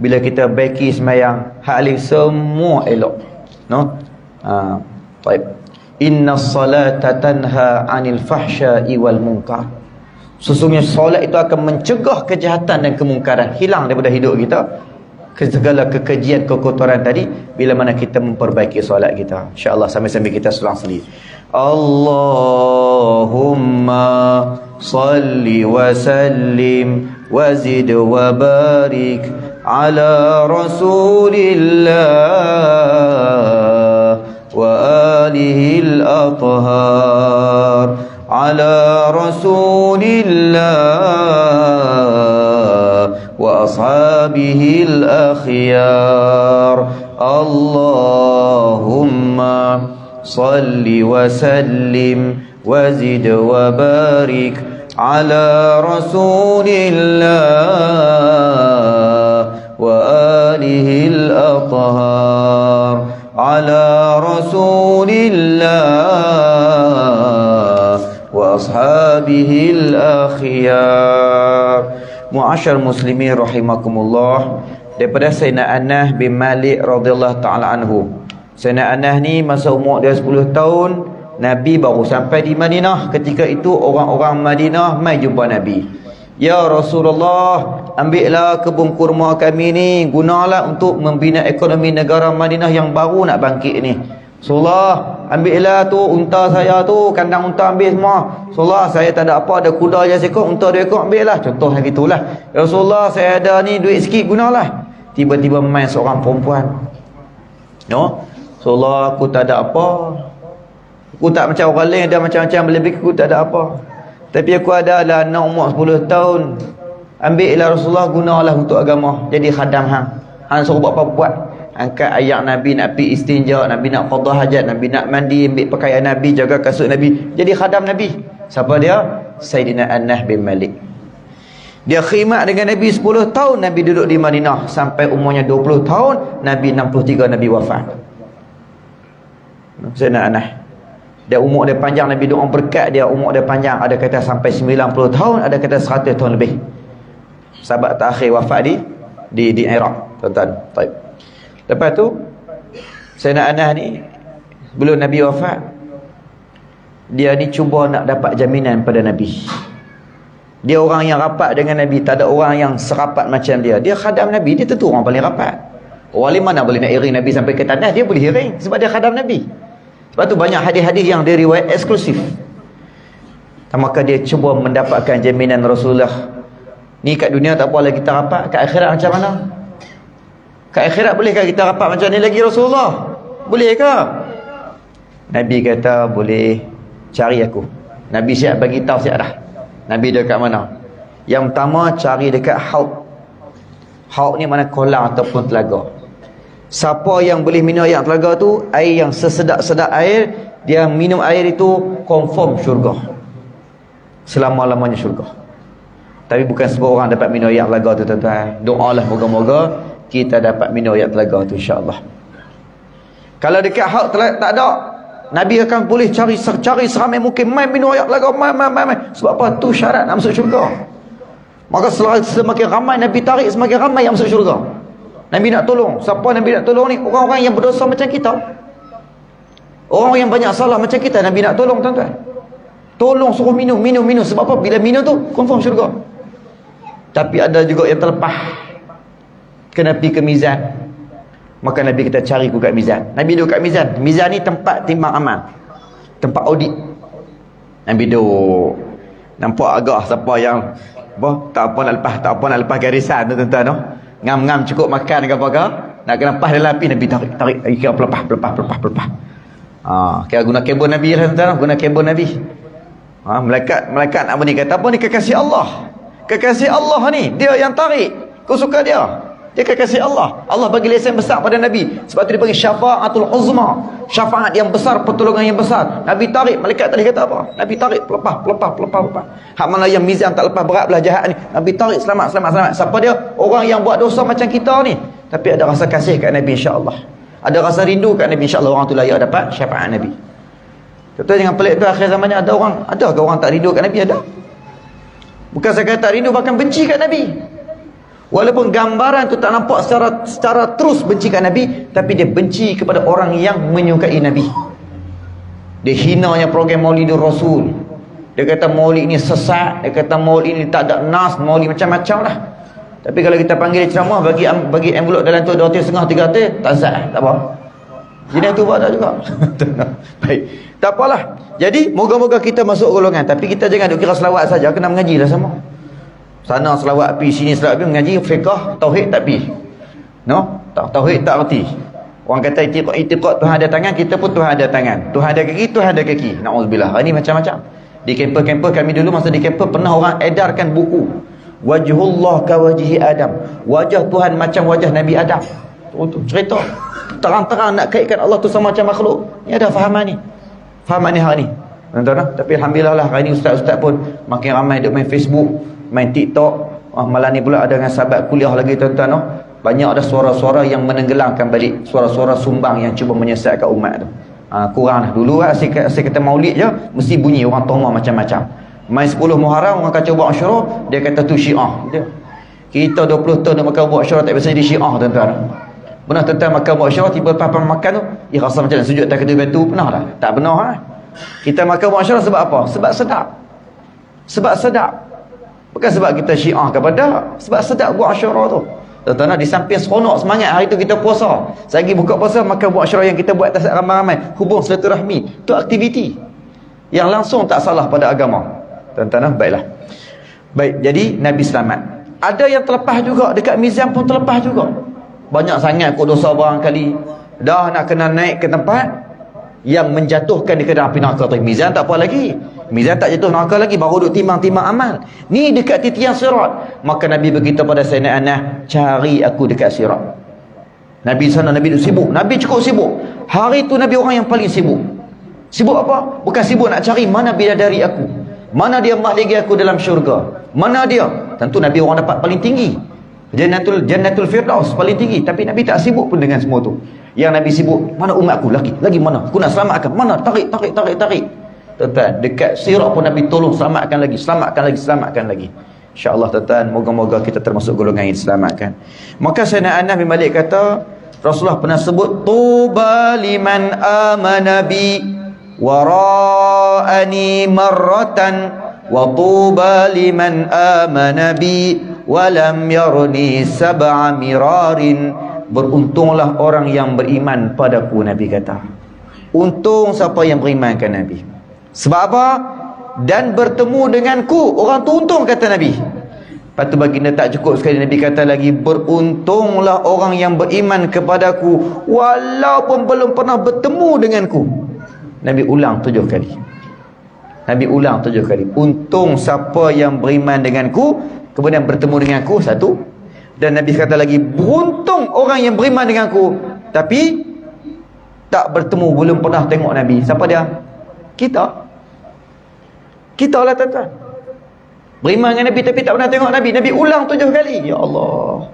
Speaker 1: bila kita baiki sembahyang, hal semua elok. No? Baik. Inna salata tanha 'anil fahsya'i wal munkar. Sesungguhnya solat itu akan mencegah kejahatan dan kemungkaran, hilang daripada hidup kita segala kekejian, kekotoran tadi, bila mana kita memperbaiki solat kita. InsyaAllah sambil-sambil kita selang sendiri. Allahumma salli wa sallim wa zid wa barik ala rasulillah wa alihi al-athhar, ala rasulillah wa ashabihi al-akhyar. Allahumma salli wa sallim wa zid wa barik ala rasulillah wa alihi al-athhar, ala rasulillah wa ashabihi al-akhyar. Mu'asyar muslimin rahimakumullah, daripada Sayyidina Anas bin Malik radhiyallahu ta'ala anhu. Sayyidina Anas ni masa umur dia 10 tahun, Nabi baru sampai di Madinah. Ketika itu orang-orang Madinah mai jumpa Nabi. Ya Rasulullah, ambillah kebun kurma kami ni, gunalah untuk membina ekonomi negara Madinah yang baru nak bangkit ni. Rasulullah, ambillah tu unta saya tu, kandang unta ambil semua. Rasulullah, saya tak ada apa, ada kuda je seekor, unta 2 ekor, ambillah. Contohnya gitulah. Ya Rasulullah, saya ada ni duit sikit, gunalah. Tiba-tiba main seorang perempuan. No? Rasulullah, aku tak ada apa. Aku tak macam orang lain, ada macam-macam lebih, aku tak ada apa. Tapi aku ada anak umur 10 tahun. Ambillah Rasulullah, gunalah untuk agama. Jadi khadam hang. Hang suruh buat apa buat. Angkat ayak Nabi, nak pergi istinja, Nabi nak qada hajat, Nabi nak mandi, ambil pakaian Nabi, jaga kasut Nabi. Jadi khadam Nabi. Siapa dia? Sayyidina Anas bin Malik. Dia khidmat dengan Nabi 10 tahun. Nabi duduk di Madinah sampai umurnya 20 tahun. Nabi 63 Nabi wafat. Sayyidina Anas. Dia umur dia panjang, Nabi doa berkat dia, umur dia panjang. Ada kata sampai 90 tahun, ada kata 100 tahun lebih. Sahabat terakhir wafat di Iraq, tuan-tuan. Baik. Lepas tu Sayyidina Anas ni sebelum Nabi wafat, dia ni cuba nak dapat jaminan pada Nabi. Dia orang yang rapat dengan Nabi, tak ada orang yang serapat macam dia. Dia khadam Nabi, dia tentu orang paling rapat. Orang lain mana boleh nak iring Nabi sampai ke tanah, dia boleh iring sebab dia khadam Nabi. Sebab tu banyak hadis-hadis yang dia riwayat eksklusif. Maka dia cuba mendapatkan jaminan Rasulullah. Ni kat dunia tak apa lagi kita rapat, kat akhirat macam mana? Kat akhirat bolehkah kita rapat macam ni lagi Rasulullah? Boleh ke? Nabi kata boleh, cari aku. Nabi siap bagi tahu siap dah. Nabi dekat mana? Yang pertama cari dekat haud. Haud ni mana kolam ataupun telaga. Siapa yang boleh minum air telaga tu, air yang sesedap-sedap air, dia minum air itu confirm syurga. Selama-lamanya syurga. Tapi bukan semua orang dapat minum air telaga tu, tuan-tuan. Doalah moga-moga kita dapat minum air telaga tu, insya-Allah. Kalau dekat haud tak ada, Nabi akan boleh cari seramai mungkin, main minum air telaga, main. Sebab apa? Tu syarat nak masuk syurga. Maka semakin ramai Nabi tarik, semakin ramai yang masuk syurga. Nabi nak tolong. Siapa Nabi nak tolong ni? Orang-orang yang berdosa macam kita. Orang yang banyak salah macam kita, Nabi nak tolong, tuan-tuan. Tolong suruh minum. Sebab apa? Bila minum tu confirm syurga. Tapi ada juga yang terlepas, kena pergi ke mizan. Maka Nabi kita cari kat mizan. Nabi duduk kat mizan. Mizan ni tempat timbang amal, tempat audit. Nabi duduk, nampak agak siapa yang tak apa nak lepas garisan tu, tuan-tuan tu. Ngam-ngam cukup makan ke apa-apa, nak kena lepas dalam api, Nabi tarik kira pelepah. Kira guna kabel Nabi lah, tuan-tuan. Guna kabel Nabi. Malaikat apa ni kata, apa ni kekasih Allah. Kekasih Allah ni, dia yang tarik. Kau suka dia. Dia kekasih Allah. Allah bagi lesen besar pada Nabi. Sebab tu dia bagi syafa'atul uzma. Syafaat yang besar, pertolongan yang besar. Nabi tarik, malaikat tadi kata apa? Nabi tarik, pelepah. Hak mana yang mizan tak lepas berat belah jahat ni, Nabi tarik, selamat. Siapa dia? Orang yang buat dosa macam kita ni, tapi ada rasa kasih kat Nabi, insya-Allah. Ada rasa rindu kat Nabi, insya-Allah orang tu layak dapat syafaat Nabi. Contoh jangan pelik tu, akhir zaman ni ada ke orang tak rindu kat Nabi? Ada. Bukan saya kata tak rindu, bahkan benci kat Nabi. Walaupun gambaran tu tak nampak secara terus benci kat Nabi, tapi dia benci kepada orang yang menyukai Nabi. Dia hinanya program Maulidur Rasul. Dia kata maulid ni sesat, dia kata maulid ni tak ada nas, maulid macam-macam lah. Tapi kalau kita panggil ceramah, bagi envelope dalam tu 200 300, tak sah, tak apa. Jadi tu buat tak juga. Baik, tak apalah. Jadi moga-moga kita masuk golongan. Tapi kita jangan duk kira selawat saja, kena mengaji lah sama. Sana selawat pi, sini selawat pi, mengaji fiqh, tauhid tak pi. No? Tauhid tak erti. Orang kata itiqad Tuhan ada tangan, kita pun Tuhan ada tangan. Tuhan ada kaki, Tuhan ada kaki. Nauzubillah. Ini macam-macam. Di kamper-kamper kami dulu, masa di kamper pernah orang edarkan buku. Wajhullah ka wajhi Adam. Wajah Tuhan macam wajah Nabi Adam. Itu cerita. Terang-terang nak kaitkan Allah tu sama macam makhluk. Ni ada fahaman ni. Fahaman ni hari ni. Tuan-tuan, tapi alhamdulillah lah hari ni ustaz-ustaz pun makin ramai duk main Facebook, main TikTok. Malam ni pula ada dengan sahabat kuliah lagi, tuan-tuan. Banyak ada suara-suara yang menenggelamkan balik, suara-suara sumbang yang cuba menyesatkan umat tu. Kurang lah. Dulu asyik kata maulid je, mesti bunyi orang tongah macam-macam. Main 10 Muharram, orang kacau buat asyurah, dia kata tu Syiah. Kita 20 tahun nak makan buat asyurah, tak biasa jadi Syiah, tuan-tuan. Pernah tuan-tuan makan buat asyurah, tiba papan makan tu, rasa macam nak sujud tak kedua batu, pernah tak? Tak pernah. Kita makan buat asyurah sebab apa? Sebab sedap. Bukan sebab kita Syiah kepada, sebab sedap buat Asyura tu. Tuan-tuan, di samping seronok semangat hari tu kita puasa, selagi buka puasa maka buat Asyura yang kita buat atas ramai-ramai, hubung silaturahmi, tu aktiviti yang langsung tak salah pada agama. Tuan-tuan, baiklah. Baik, jadi Nabi selamat. Ada yang terlepas juga, dekat mizan pun terlepas juga. Banyak sangat kot dosa barangkali. Dah nak kena naik ke tempat yang menjatuhkan dia ke dalam api neraka tu. Mizan tak apa lagi. Mizan tak jatuh neraka lagi, baru duk timbang-timbang amal. Ni dekat titian sirat. Maka Nabi berkata pada Sayyidina Anas, cari aku dekat sirat. Nabi sana, Nabi duk sibuk. Nabi cukup sibuk. Hari tu Nabi orang yang paling sibuk. Sibuk apa? Bukan sibuk nak cari mana bidadari aku, mana dia mahligai aku dalam syurga, mana dia. Tentu Nabi orang dapat paling tinggi, Jannatul Firdaus paling tinggi. Tapi Nabi tak sibuk pun dengan semua tu. Yang Nabi sibuk, mana umat aku lagi mana aku nak selamatkan, mana tarik. Tuan-tuan, dekat sirat pun Nabi tolong selamatkan lagi. InsyaAllah tuan-tuan, moga-moga kita termasuk golongan yang diselamatkan. Maka Sayyidina Anas bin Malik kata, Rasulullah pernah sebut, tuba liman amana bi wara'ani marratan wa tuba liman amana bi walam yarni sab'a mirarin. Beruntunglah orang yang beriman padaku, Nabi kata. Untung siapa yang beriman ke Nabi. Sebab apa? Dan bertemu denganku, orang tu untung, kata Nabi. Lepas tu baginda tak cukup sekali, Nabi kata lagi, beruntunglah orang yang beriman kepadaku walaupun belum pernah bertemu denganku. Nabi ulang 7 kali. Untung siapa yang beriman denganku, kemudian bertemu denganku, satu. Dan Nabi kata lagi, beruntung orang yang beriman denganku tapi tak bertemu, belum pernah tengok Nabi. Siapa dia? Kita lah tuan-tuan. Beriman dengan Nabi tapi tak pernah tengok Nabi. Nabi ulang 7 kali. Ya Allah.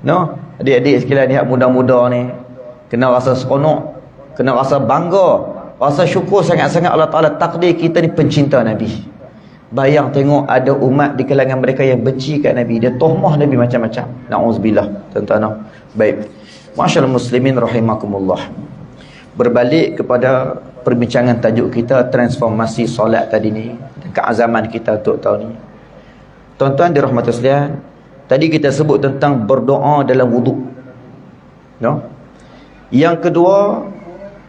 Speaker 1: No, adik-adik sekalian ni, muda-muda ni, kena rasa seronok, kena rasa bangga, rasa syukur sangat-sangat Allah Ta'ala takdir kita ni pencinta Nabi. Bayang tengok ada umat di kalangan mereka yang benci kat Nabi, dia tohmah Nabi macam-macam. Na'udzubillah, tuan-tuan. Baik, masyaallah muslimin rahimakumullah. Berbalik kepada perbincangan tajuk kita, transformasi solat tadi ni, keazaman kita untuk tahun ni. Tuan-tuan dirahmati sekalian, tadi kita sebut tentang berdoa dalam wuduk, no? Yang kedua,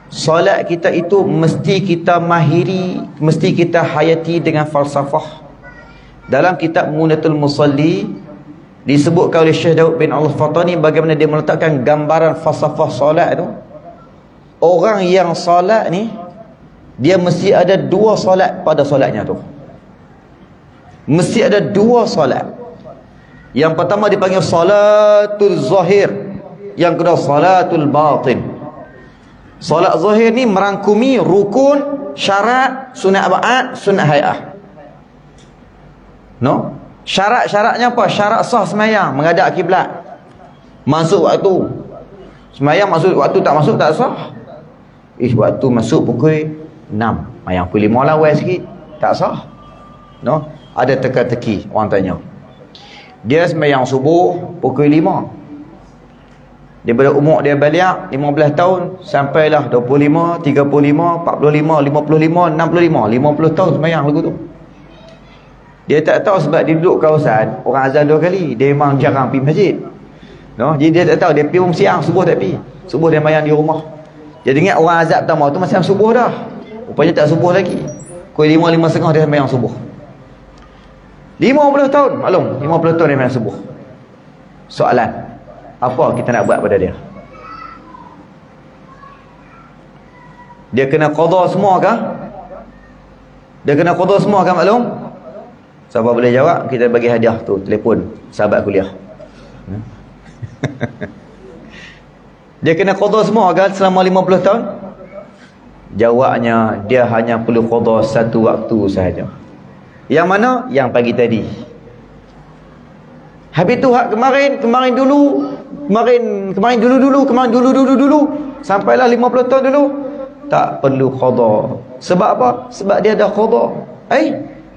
Speaker 1: solat kita itu mesti kita mahiri, mesti kita hayati dengan falsafah. Dalam kitab Munatul Musalli disebutkan oleh Syekh Daud bin Al-Fatani bagaimana dia meletakkan gambaran falsafah solat tu. Orang yang solat ni, dia mesti ada 2 solat pada solatnya tu. Mesti ada 2 solat. Yang pertama dipanggil salatul zahir, yang kedua salatul batin. Solat zahir ni merangkumi rukun, syarat, sunat ba'at, sunat hay'ah. No? Syarat-syaratnya apa? Syarat sah semayang, menghadap kiblat, masuk waktu. Semayang masuk waktu, tak masuk tak sah. Waktu masuk pukul 6, mayang pukul 5 lawan sikit, tak sah. No? Ada teka-teki, orang tanya. Dia semayang subuh pukul 5. Daripada umur dia balik 15 tahun sampailah 25, 35, 45, 55, 65, 50 tahun semayang lagu tu. Dia tak tahu sebab dia duduk kawasan orang azan 2 kali, dia memang jarang pergi masjid. No? Jadi dia tak tahu, dia pergi siang, subuh tak pergi. Subuh dia semayang di rumah. Jadi ingat orang azab pertama tu masih subuh dah. Rupanya tak subuh lagi. Pukul 5, 5.30 dia semayang subuh. 50 tahun, maklum, 50 tahun dia semayang subuh. Soalan, apa kita nak buat pada dia? Dia kena qada semua kah? Dia kena qada semua kah, maklum? Siapa boleh jawab, kita bagi hadiah tu, telefon sahabat kuliah. Dia kena qada semua kah selama 50 tahun? Jawabnya, dia hanya perlu qada 1 waktu sahaja. Yang mana? Yang pagi tadi. Habis tu kemarin dulu sampailah 50 tahun dulu tak perlu qada. Sebab apa? Sebab dia dah qada.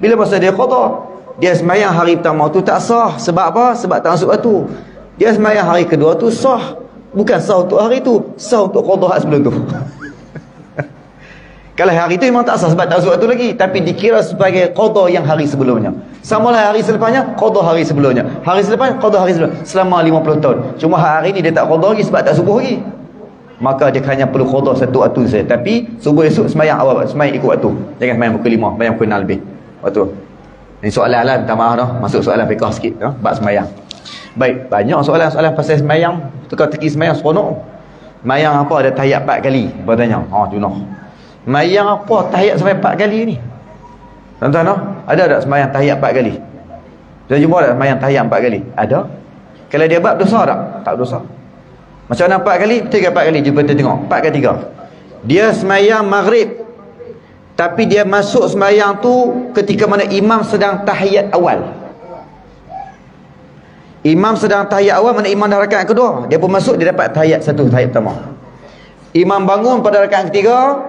Speaker 1: Bila masa dia qada, dia sembahyang hari pertama tu tak sah. Sebab apa? Sebab tak masuk waktu. Dia sembahyang hari kedua tu sah. Bukan sah untuk hari tu, sah untuk qada sebelum tu. Kalau hari itu memang tak sah sebab tak masuk waktu lagi, tapi dikira sebagai qada yang hari sebelumnya. Samalah hari selepasnya, qada hari sebelumnya. Hari selepas, qada hari sebelumnya. Selama 50 tahun. Cuma hari ini dia tak qada lagi sebab tak subuh lagi. Maka dia hanya perlu qada satu waktu saja. Tapi subuh esok sembahyang awal, sembahyang ikut waktu. Jangan sembahyang pukul 5, sembahyang pukul 6 lebih. Waktu. Ini soalan lah, minta maaf dah. Masuk soalan fiqh sikit dah, bab sembahyang. Baik, banyak soalan-soalan pasal sembahyang. Teka-teki sembahyang seronok. Sembahyang apa ada tahiyat 4 kali? Bertanya. Junah. Sembahyang apa tahiyat sampai 4 kali ni? Tuan-tuan, ada tak sembahyang tahiyat 4 kali? Saya jumpa tak sembahyang tahiyat 4 kali? Ada. Kalau dia buat dosa tak? Tak dosa. Macam mana 4 kali? Betul ke 4 kali? Jumpa kita tengok. 4 ke 3. Dia sembahyang maghrib, tapi dia masuk sembahyang tu ketika mana imam sedang tahiyat awal. Imam sedang tahiyat awal, mana imam dah rakaat kedua. Dia pun masuk, dia dapat tahiyat satu, tahiyat pertama. Imam bangun pada rakaat ketiga,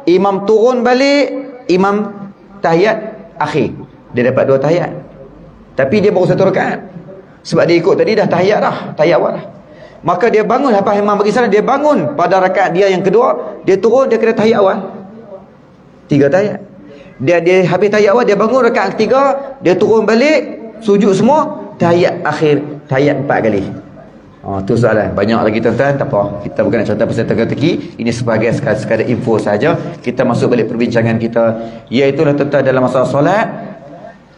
Speaker 1: imam turun balik, imam tahiyat akhir. Dia dapat 2 tahiyat. Tapi dia baru 1 rakaat. Sebab dia ikut tadi dah tahiyat dah, tahiyat awal dah. Maka dia bangun, lepas imam bagi salam, dia bangun pada rakaat dia yang kedua, dia turun, dia kena tahiyat awal. 3 tahiyat. Dia habis tahiyat awal, dia bangun rakaat ketiga, dia turun balik, sujud semua, tahiyat akhir, tahiyat 4 kali. Tu soalan. Banyak lagi tuan-tuan, tak apa. Kita bukan nak cerita pasal teka-teki. Ini sebagai sekadar info saja. Kita masuk balik perbincangan kita. Iaitulah tuan-tuan dalam masalah solat.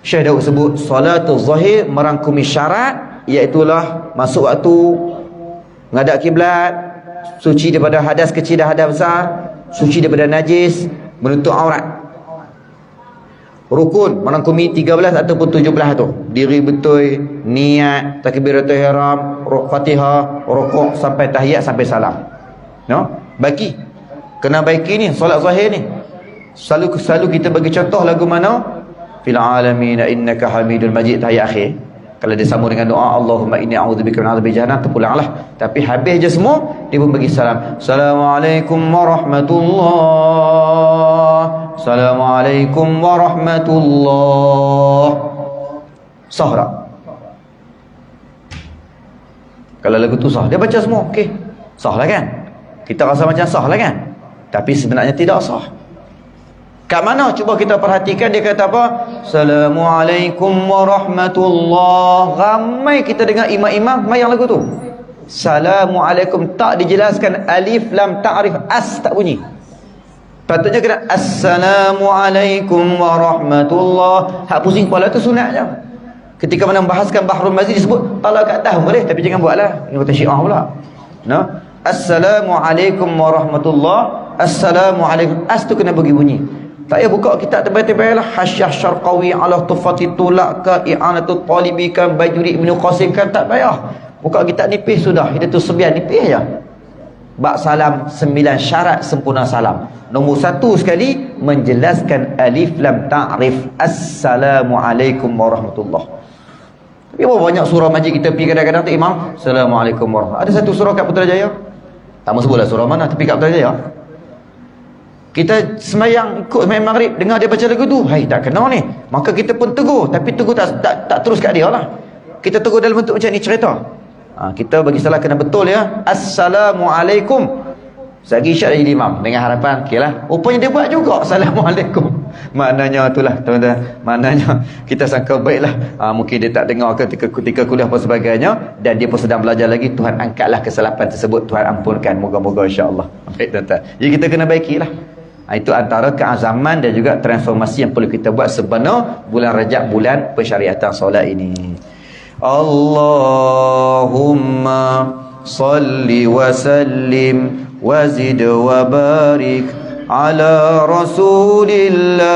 Speaker 1: Syekh Daud sebut salatul zahir merangkumi syarat, iaitulah masuk waktu, menghadap kiblat, suci daripada hadas kecil dan hadas besar, suci daripada najis, menutup aurat. Rukun merangkumi 13 ataupun 17 tu. Diri betul, niat, takbiratul ihram, Fatihah, rukuk sampai tahiyat sampai salam. No? Baki. Kena baiki ni solat zahir ni. Selalu kita bagi contoh lagu mana? Fil alamin innaka hamidul majid, tahiyat akhir. Kalau dia sambung dengan doa Allahumma inni a'udzubika min adzabi jahannam, terpulanglah. Tapi habis je semua, dia pun bagi salam. Assalamualaikum warahmatullahi. Assalamualaikum warahmatullahi. Sah tak? Kalau lagu tu sah, dia baca semua, okey. Sah lah kan? Kita rasa macam sah lah kan? Tapi sebenarnya tidak sah. Kat mana? Cuba kita perhatikan, dia kata apa? Assalamualaikum warahmatullahi. Ramai kita dengar imam-imam mayang lagu tu. Assalamualaikum, tak dijelaskan alif lam ta'rif, as tak bunyi. Patutnya kena Assalamualaikum warahmatullahi. Hak pusing kepala tu sunat je. Ketika mana membahaskan Bahrul Mazid disebut kalau kat atas boleh, tapi jangan buatlah. Ini kata Syiah pula. No? Assalamualaikum warahmatullahi. Assalamualaikum, as tu kena bagi bunyi. Tak payah buka kitab tebal-tebal lah. Hasyiah Syarqawi ala Tufati Tulak ke I'anatul Talibi kan Bajuri Ibn Qasim kan, tak payah. Buka kitab nipis sudah. Hidayatus Subyan nipis je. Bab salam 9 syarat sempurna salam. Nombor 1 sekali menjelaskan alif lam ta'rif. Assalamualaikum warahmatullahi. Tapi berapa banyak surah majid kita pergi kadang-kadang tu imam Assalamualaikum warahmatullahi. Ada satu surah kat Putrajaya, tak mahu sebutlah surah mana, tapi kat Putrajaya kita sembahyang ikut sembahyang maghrib, dengar dia baca lagu tu, hai tak kena ni. Maka kita pun tegur, tapi tegur tak terus kat dia lah. Kita tegur dalam bentuk macam ni cerita. Kita bagi salah kena betul ya. Assalamualaikum. Sagi isyak jadi imam dengan harapan okeylah. Rupanya dia buat juga Assalamualaikum. Maknanya itulah tuan-tuan. Maknanya kita sangka baiklah. Mungkin dia tak dengar ketika kuliah apa sebagainya, dan dia pun sedang belajar lagi. Tuhan angkatlah kesalahan tersebut, Tuhan ampunkan. Moga-moga insya-Allah. Baik tuan-tuan. Jadi kita kena baikilah. Itu antara keazaman dan juga transformasi yang perlu kita buat sebenar bulan Rajab, bulan pensyariatan solat ini. Allahumma salli wa sallim wa zid wa barik ala rasulillah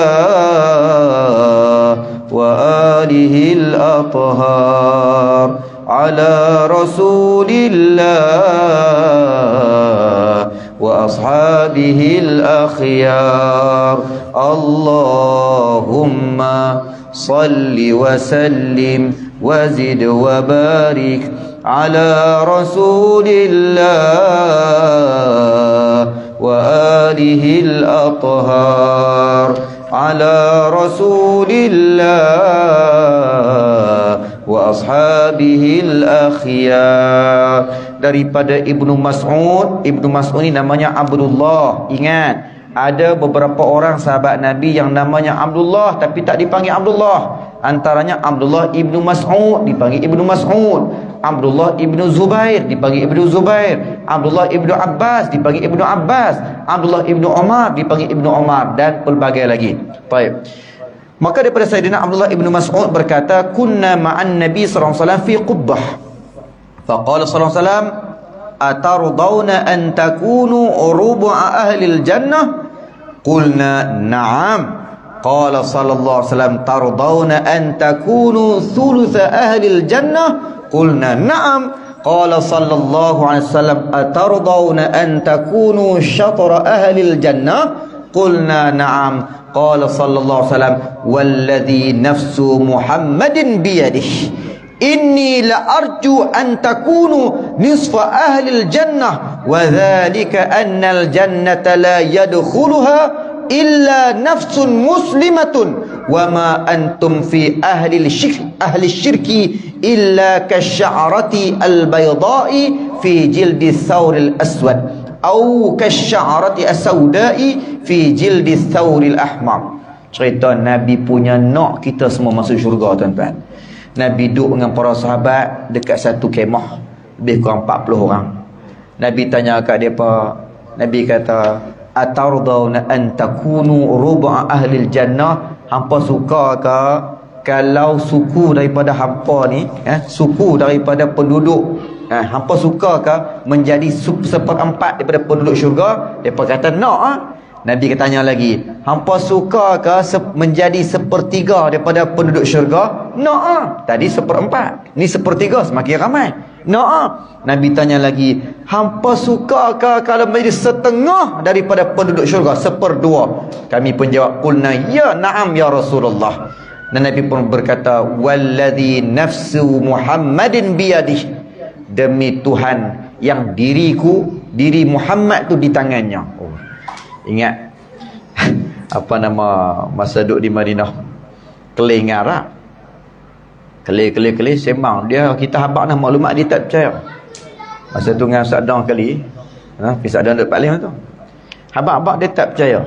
Speaker 1: wa alihi al-athhar ala rasulillah wa ashabihi al-akhyar. Allahumma salli wa sallim wa zid wa barik ala rasulillah wa alihi al-athhar ala rasulillah wa ashabihi al-akhyar. Daripada Ibnu Mas'ud. Ibnu Mas'ud ni namanya Abdullah. Ingat, Ada beberapa orang sahabat Nabi yang namanya Abdullah tapi tak dipanggil Abdullah. Antaranya Abdullah ibnu Mas'ud dipanggil Ibnu Mas'ud, Abdullah ibnu Zubair dipanggil Ibnu Zubair, Abdullah ibnu Abbas dipanggil Ibnu Abbas, Abdullah ibnu Umar dipanggil Ibnu Umar, dan pelbagai lagi. Baik. Maka daripada Sayyidina Abdullah ibnu Mas'ud berkata, kunna ma'an Nabi sallallahu alaihi wasallam fi qubbah. Faqala sallallahu alaihi wasallam, atardawna an takunu rubu'a ahli al-jannah? Qulna na'am. Qala sallallahu alaihi wasallam, tardawna an takunu thulutha ahli al-jannah? Qulna na'am. Qala sallallahu alaihi wasallam, atardawna an takunu syatra ahli al-jannah? Qulna na'am. Qala sallallahu alaihi wasallam, walladhi nafsu Muhammadin biyadihi, inni la arju an takunu nisfa ahli al-jannah, wa dhalika anna al-jannata la yadkhuluha illa nafsun muslimatun, wa ma antum fi ahli syirki illa kasya'rati al-bayda'i fi jildi thawr al-aswad au kasya'rati as-sauda'i fi jildi thawr al-ahmar. Cerita Nabi punya nak kita semua masuk syurga, tuan-tuan. Nabi duduk dengan para sahabat dekat satu kemah, lebih kurang 40 orang. Nabi tanya kat depa, Nabi kata, atardawna an takunu ruba' ahli jannah? Hampa suka ke kalau suku daripada hampa ni, suku daripada penduduk, hampa suka ke menjadi seperempat daripada penduduk syurga? Depa kata nak. Nabi tanya lagi, hampa suka ke menjadi sepertiga daripada penduduk syurga? Nak. Tadi seperempat, ni sepertiga, semakin ramai. Nak. Nabi tanya lagi, hampa suka ke kalau menjadi setengah daripada penduduk syurga, seperdua? Kami pun jawab, qulna ya na'am ya Rasulullah. Dan Nabi pun berkata, walladhi nafsu Muhammadin biyadih, demi Tuhan yang diri Muhammad tu di tangannya. Oh, ingat apa nama masa duduk di Madinah, keling Arab, kelih sembang dia, kita habaq nak maklumat dia tak percaya. Masa tu dengan Ustaz Dang kali, Ustaz Dang duduk paling tu, habaq dia tak percaya.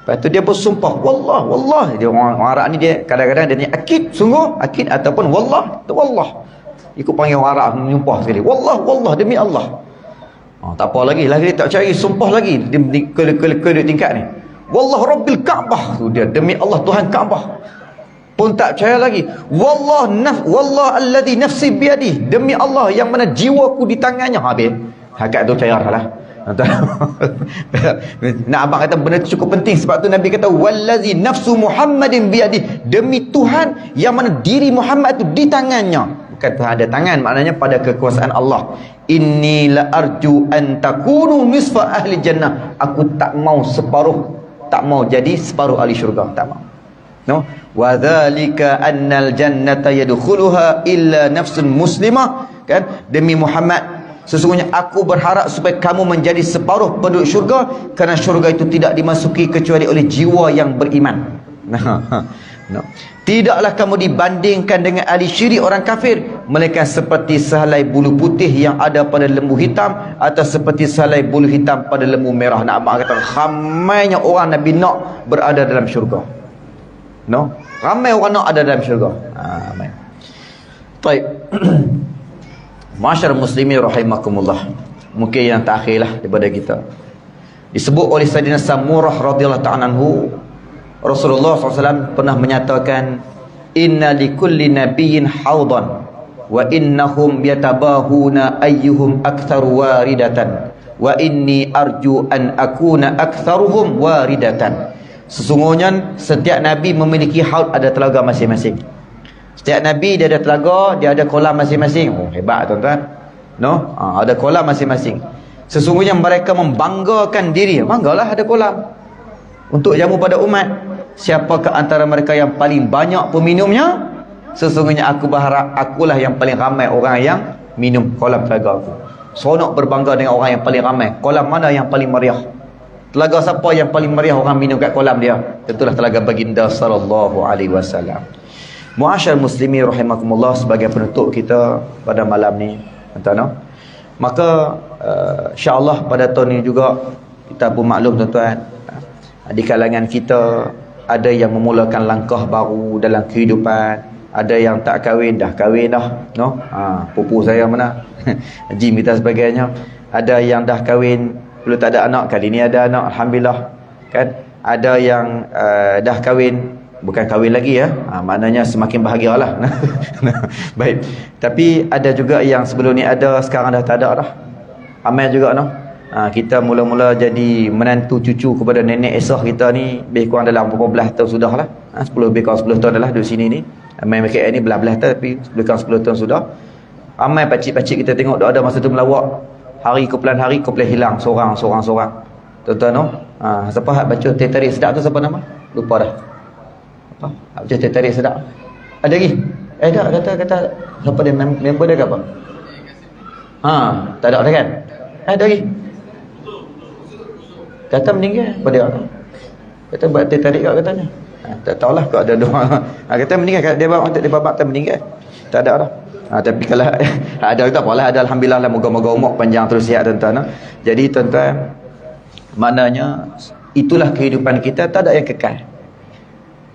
Speaker 1: Lepas tu dia bersumpah, wallah. Dia orang Arab ni, dia kadang-kadang dia tanya akid, sungguh akid, ataupun wallah, ikut panggil orang Arab menyumpah sekali, wallah demi Allah. Tak apa lagi dia tak percaya, sumpah lagi kedua tingkat ni, wallah rabbil Kaabah, tu dia demi Allah Tuhan Kaabah, pun tak percaya lagi. Wallah alladhi nafsi biyadih, demi Allah yang mana jiwaku di tangannya. Habis hakikat tu cair lah. Nak abang kata benda tu cukup penting, sebab tu Nabi kata wallazi nafsu Muhammadin biyadih, demi Tuhan yang mana diri Muhammad tu di tangannya. Bukan Tuhan ada tangan, maknanya pada kekuasaan Allah. Inni la arju an takunu nisfa ahli jannah, aku tak mau jadi separuh ahli syurga, tak mau. No, wa dzalika annal jannata yadkhuluha illa nafsun muslimah, kan? Demi Muhammad, sesungguhnya aku berharap supaya kamu menjadi separuh penduduk syurga, kerana syurga itu tidak dimasuki kecuali oleh jiwa yang beriman. No. Tidaklah kamu dibandingkan dengan ahli syirik orang kafir, melainkan seperti sehelai bulu putih yang ada pada lembu hitam, atau seperti sehelai bulu hitam pada lembu merah. Nak abang kata ramainya orang Nabi nak berada dalam syurga. No, ramai orang nak ada dalam syurga. Amin. Baik. Masyarakat muslimin rahimakumullah, mungkin yang terakhirlah daripada kita, disebut oleh Sayyidina Samurah radhiyallahu ta'ala anhu, Rasulullah SAW pernah menyatakan, inna likulli nabiyyin haudan wa innahum yatabahuna ayyuhum aktsaru waridatan wa inni arju an akuna aktsaruhum waridatan. Sesungguhnya setiap nabi memiliki haud, ada telaga masing-masing. Setiap nabi dia ada telaga, dia ada kolam masing-masing. Oh, hebat tuan-tuan. No? Ada kolam masing-masing. Sesungguhnya mereka membanggakan diri, banggalah ada kolam untuk jamu pada umat. Siapakah antara mereka yang paling banyak peminumnya? Sesungguhnya aku berharap akulah yang paling ramai orang yang minum kolam telaga aku. Seronok berbangga dengan orang yang paling ramai. Kolam mana yang paling meriah? Telaga siapa yang paling meriah orang minum kat kolam dia? Tentulah telaga baginda sallallahu alaihi wasallam. Muasyar muslimin rahimakumullah, sebagai penutup kita pada malam ni, tuan-tuan, maka insya-Allah pada tahun ini juga Kita pun maklum tuan-tuan, di kalangan kita ada yang memulakan langkah baru dalam kehidupan, ada yang tak kahwin dah kahwin dah, no? Pupu saya mana Jim kita sebagainya, ada yang dah kahwin belum tak ada anak, kali ni ada anak, alhamdulillah kan. Ada yang dah kahwin, bukan kahwin lagi ya, maknanya semakin bahagialah. Baik, tapi ada juga yang sebelum ni ada, sekarang dah tak ada dah, ramai juga no. Kita mula-mula jadi menantu cucu kepada nenek esah kita ni lebih kurang dalam berapa belas tahun sudah lah, 10 lebih kurang 10 tahun dah lah duduk sini ni. Main KL ni belah-belah tahun, tapi lebih kurang 10 tahun sudah. Ramai pakcik-pakcik kita tengok ada masa tu melawak, hari kumpulan hilang seorang. Tuan-tuan no, siapa hak baca teh tarik sedap tu, siapa nama? Lupa dah. Apa? Hak baca teh tarik sedap. Ada lagi? Tak kata siapa dia, member dia ke apa? Tak ada kan? Ada lagi? Kata meninggal pada dia. Kata buat teh tarik kat katanya. Tak tahulah kau ada doa. Kata meninggal, dia bawa untuk dia babak tak meninggal. Tak ada dah. Tapi kalau ada tak apalah, ada alhamdulillah lah, moga-moga umur panjang terus sihat tuan-tuan. Jadi tuan-tuan, maknanya itulah kehidupan kita, tak ada yang kekal.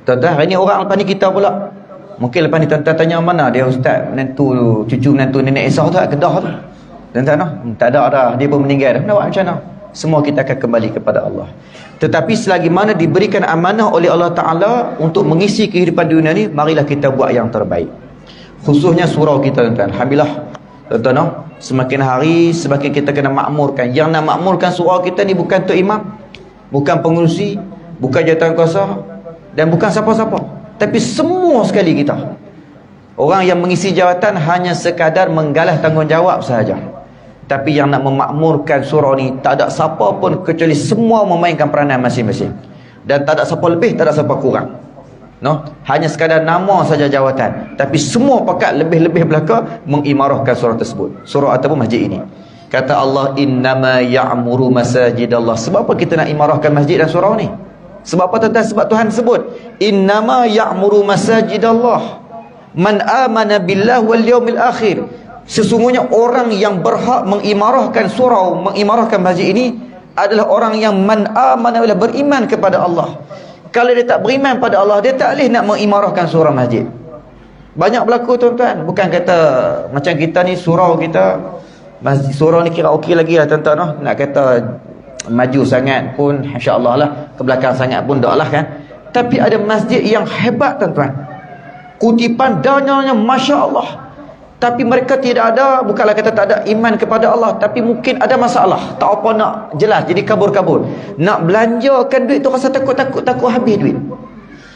Speaker 1: Tuan-tuan, hari ni orang lepas ni kita pula. Mungkin lepas ni tuan-tuan tanya mana dia ustaz menantu, cucu menantu nenek Esau tu kat Kedah tu. Tuan-tuan, tak ada dah, dia pun meninggal dah. Nak buat macam mana? Semua kita akan kembali kepada Allah. Tetapi selagi mana diberikan amanah oleh Allah Ta'ala untuk mengisi kehidupan dunia ni, marilah kita buat yang terbaik. Khususnya surau kita tuan-tuan. Alhamdulillah tuan-tuan, semakin hari semakin kita kena makmurkan. Yang nak makmurkan surau kita ni bukan tok imam, bukan pengurusi, bukan jawatan kuasa, dan bukan siapa-siapa, tapi semua sekali kita. Orang yang mengisi jawatan hanya sekadar menggalah tanggungjawab sahaja. Tapi yang nak memakmurkan surau ni, tak ada siapa pun kecuali semua memainkan peranan masing-masing. Dan tak ada siapa lebih, tak ada siapa kurang. No? Hanya sekadar nama saja jawatan. Tapi semua pakat lebih-lebih belaka mengimarahkan surau tersebut. Surau ataupun masjid ini. Kata Allah, innama ya'muru masajidallah. Sebab apa kita nak imarahkan masjid dan surau ni? Sebab apa tuan-tuan? Sebab Tuhan sebut, innama ya'muru masajidallah man amana billah wal yaumil akhir. Sesungguhnya orang yang berhak mengimarahkan surau, mengimarahkan masjid ini adalah orang yang man amana billah, beriman kepada Allah. Kalau dia tak beriman pada Allah, dia tak boleh nak mengimarahkan surau masjid. Banyak berlaku tuan-tuan. Bukan kata macam kita ni, surau kita, masjid, surau ni kira okey lagi lah tuan-tuan no? Nak kata maju sangat pun insya-Allah lah, ke belakang sangat pun tak lah kan. Tapi ada masjid yang hebat tuan-tuan, kutipan dananya Masya Allah, tapi mereka tidak ada, bukanlah kata tak ada iman kepada Allah, tapi mungkin ada masalah, tak apa nak jelas, jadi kabur-kabur. Nak belanjakan duit tu rasa takut habis duit.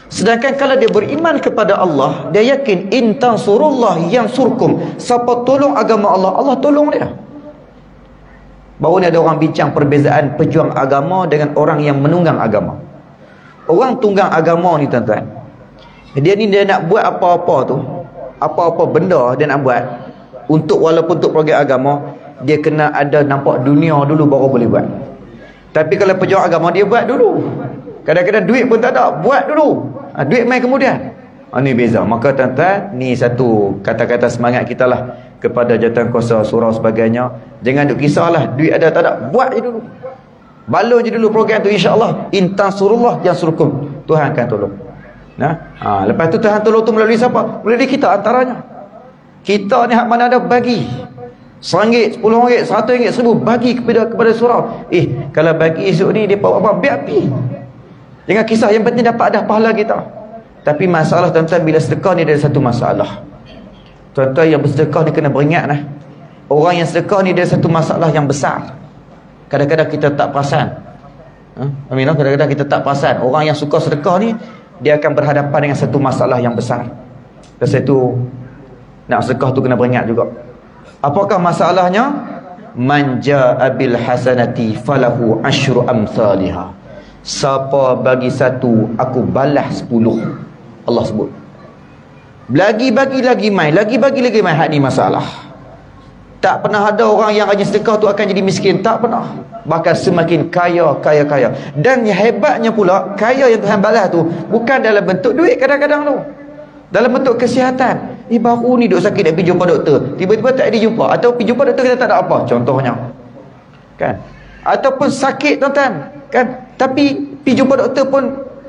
Speaker 1: Sedangkan kalau dia beriman kepada Allah, dia yakin in tansurullah yansurkum. Siapa tolong agama Allah, Allah tolong dia. Baru ni ada orang bincang perbezaan pejuang agama dengan orang yang menunggang agama. Orang tunggang agama ni tuan-tuan, dia ni dia nak buat apa-apa tu, apa-apa benda dia nak buat untuk, walaupun untuk program agama, dia kena ada nampak dunia dulu baru boleh buat. Tapi kalau pejuang agama, dia buat dulu. Kadang-kadang duit pun tak ada, buat dulu, duit main kemudian. Ni beza. Maka tuan-tuan, ni satu kata-kata semangat kita lah kepada jawatan kuasa surau sebagainya. Jangan duk kisahlah duit ada tak ada, buat je dulu, balon je dulu program tu, insya-Allah in tansurullah yansurkum, Tuhan akan tolong. Lepas tu Tuhan tolong tu melalui siapa? Melalui kita antaranya. Kita ni hak mana ada bagi RM1, RM10, RM100, RM1000 bagi kepada surau. Kalau bagi esok ni depa apa biar pi. Jangan kisah, yang penting dapat dah pahala kita. Tapi masalah tuan-tuan, bila sedekah ni ada satu masalah. Tuan-tuan yang bersedekah ni kena beringat lah. Orang yang sedekah ni ada satu masalah yang besar. Kadang-kadang kita tak perasan. Kadang-kadang kita tak perasan. Orang yang suka sedekah ni, dia akan berhadapan dengan satu masalah yang besar. Lepas itu, nak sedekah tu kena beringat juga. Apakah masalahnya? Man ja'a bil hasanati falahu asyru amsalihah. Siapa bagi satu, aku balas 10. Allah sebut. Lagi-bagi lagi main, lagi-bagi lagi main. Hak ni masalah. Tak pernah ada orang yang hanya sedekah tu akan jadi miskin. Tak pernah. Bahkan semakin kaya. Dan yang hebatnya pula, kaya yang Tuhan balas tu bukan dalam bentuk duit kadang-kadang tu, dalam bentuk kesihatan. Baru ni duk sakit nak pergi jumpa doktor, tiba-tiba tak ada jumpa, atau pergi jumpa doktor kita tak ada apa, contohnya kan. Ataupun sakit tuan-tuan, kan? Tapi pergi jumpa doktor pun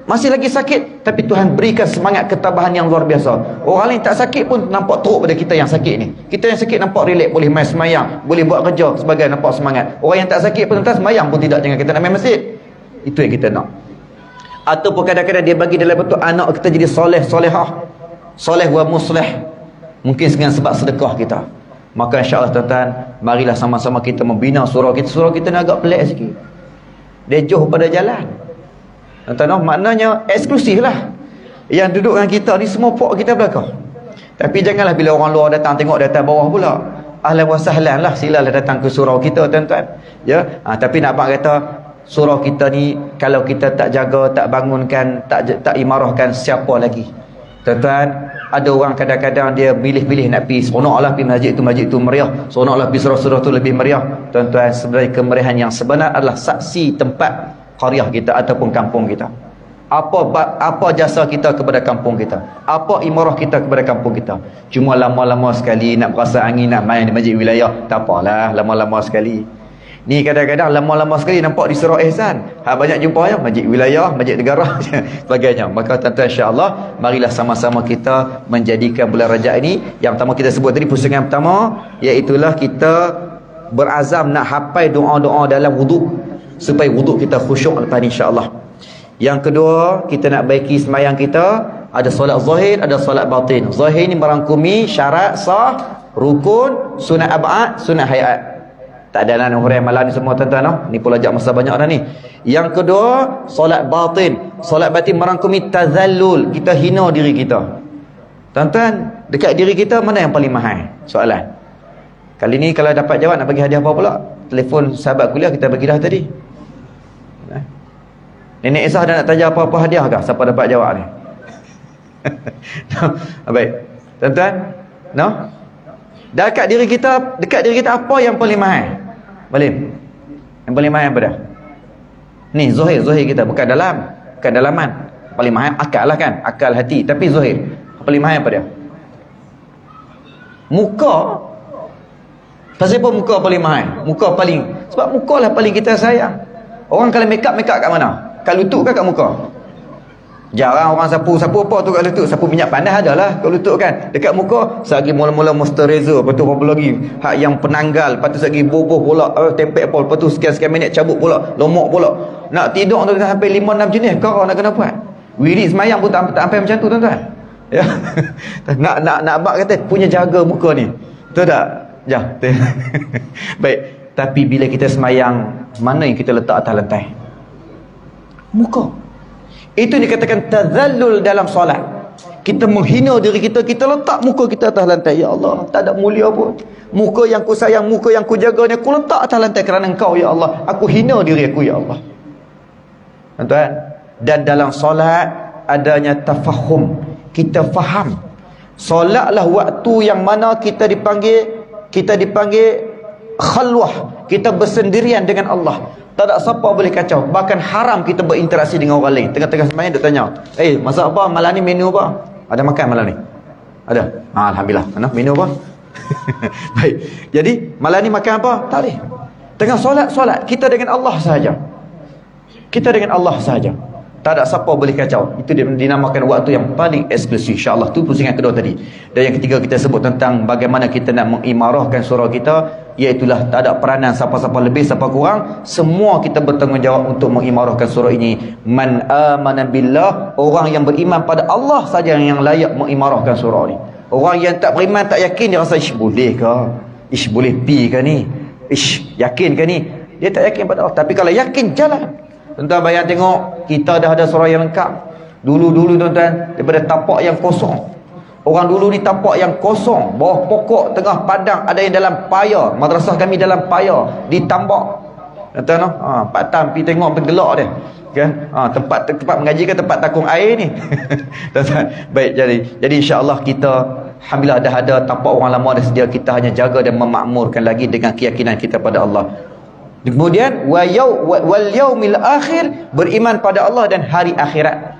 Speaker 1: masih lagi sakit, tapi Tuhan berikan semangat ketabahan yang luar biasa. Orang lain tak sakit pun nampak teruk pada kita yang sakit ni. Kita yang sakit nampak relax, boleh main semayang, boleh buat kerja sebagai nampak semangat. Orang yang tak sakit pun tuan-tuan semayang pun tidak, jangan kita nak main masjid. Itu yang kita nak. Ataupun kadang-kadang dia bagi dalam bentuk anak kita jadi soleh, solehah, soleh wa musleh, mungkin dengan sebab sedekah kita. Maka insya-Allah tuan-tuan, marilah sama-sama kita membina surau kita. Surau kita ni agak pelik sikit, dia jauh pada jalan tuan-tuan, maknanya eksklusif lah. Yang duduk dengan kita ni semua pok kita belakang. Tapi janganlah bila orang luar datang tengok datang bawah pula. Ahlan wa sahlan lah, silalah datang ke surau kita tuan-tuan, ya. Tapi nak abang kata surau kita ni kalau kita tak jaga, tak bangunkan, tak imarahkan, siapa lagi tuan-tuan? Ada orang kadang-kadang dia pilih-pilih nak pergi seronoklah pergi masjid tu meriah, seronoklah pergi surau-surau tu lebih meriah. Tuan-tuan, sebenarnya kemeriahan yang sebenar adalah saksi tempat qaryah kita ataupun kampung kita. Apa jasa kita kepada kampung kita, apa imarah kita kepada kampung kita. Cuma lama-lama sekali nak berasa angin, nak main di masjid wilayah, tak apalah, lama-lama sekali. Ni kadang-kadang lama-lama sekali nampak di Surau Ihsan, banyak jumpa ya, masjid wilayah, masjid negara sebagainya. Maka tuan-tuan, insya-Allah marilah sama-sama kita menjadikan bulan Rajab ini, yang pertama kita sebut tadi, pusingan pertama, iaitulah kita berazam nak hafal doa-doa dalam wuduk, supaya wuduk kita khusyuk lepas ni, insya-Allah. Yang kedua, kita nak baiki semayang kita. Ada solat zahir, ada solat batin. Zahir ni merangkumi syarat sah, rukun, sunat ab'ad, sunat hayat. Tak ada lah huraian malam ni semua tuan-tuan, no? Ni pula ajak masa banyak dah ni. Yang kedua, solat batin. Solat batin merangkumi tazallul, kita hina diri kita. Tuan-tuan, dekat diri kita mana yang paling mahal? Soalan. Kali ni kalau dapat jawab, nak bagi hadiah apa pula? Telefon sahabat kuliah kita bagi dah tadi. Nenek Isah dah nak tanya apa-apa hadiah kah? Siapa dapat jawab ni? Baik. Tuan-tuan, no? Dekat diri kita apa yang paling mahal? Balim. Yang paling mahal apa dah? Ni zahir kita, bukan dalaman. Paling mahal akal lah kan? Akal hati, tapi zahir. Paling mahal apa dia? Muka. Pasal apa muka paling mahal? Muka paling, sebab muka lah paling kita sayang. Orang kalau make up kat mana? Kat lutut ke kat muka? Jarang orang sapu apa tu kat lutut. Sapu minyak panas adalah kat lutut kan. Dekat muka sagi mula-mula moisturizer, lepas tu apa lagi hak yang penanggal, lepas tu sagi bubuh pula, tempek pula, lepas tu sekian-sekian minit cabut pula, lomok pula. Nak tidur tu sampai 5-6 jenis kau nak kena buat. Wirid semayang pun tak sampai macam tu tuan-tuan. Ya. nak abang kata punya jaga muka ni. Betul tak? Ya. Baik, tapi bila kita semayang, mana yang kita letak atas lantai? Muka. Itu dikatakan tazallul dalam solat. Kita menghina diri kita, kita letak muka kita atas lantai. Ya Allah, tak ada mulia pun. Muka yang ku sayang, muka yang ku jaga ni aku letak atas lantai kerana Engkau ya Allah. Aku hina diri aku ya Allah. Tuan-tuan, dan dalam solat adanya tafahum. Kita faham. Solatlah waktu yang mana kita dipanggil khalwah. Kita bersendirian dengan Allah. Tak ada siapa boleh kacau. Bahkan haram kita berinteraksi dengan orang lain. Tengah-tengah semayang dia tanya, masak apa? Malam ni menu apa? Ada makan malam ni? Ada? Alhamdulillah. Mana? Menu apa? Baik. Jadi malam ni makan apa? Tak boleh. Tengah solat kita dengan Allah sahaja. Kita dengan Allah sahaja. Tak ada siapa boleh kacau. Itu dinamakan waktu yang paling eksklusif. InsyaAllah tu pusingan kedua tadi. Dan yang ketiga kita sebut tentang bagaimana kita nak mengimarahkan surau kita. Iaitulah tak ada peranan siapa-siapa lebih, siapa kurang. Semua kita bertanggungjawab untuk mengimarahkan surau ini. Man amana billah, orang yang beriman pada Allah saja yang layak mengimarahkan surau ini. Orang yang tak beriman, tak yakin, dia rasa boleh ke? Boleh pi ke ni? Yakin ke ni? Dia tak yakin pada Allah. Tapi kalau yakin, jalan. Tuan-tuan bayang tengok, kita dah ada surau yang lengkap. Dulu-dulu tuan-tuan, daripada tapak yang kosong. Orang dulu ni tapak yang kosong, bawah pokok, tengah padang, ada yang dalam paya. Madrasah kami dalam paya, di tambak. Tuan-tuan, Pak Tam pergi tengok bergelak dia. Kan? Tempat mengaji ke tempat takung air ni. Tuan-tuan, baik, jadi insya-Allah kita alhamdulillah dah ada tapak orang lama dah sedia, kita hanya jaga dan memakmurkan lagi dengan keyakinan kita pada Allah. Kemudian wal yaumil akhir, beriman pada Allah dan hari akhirat.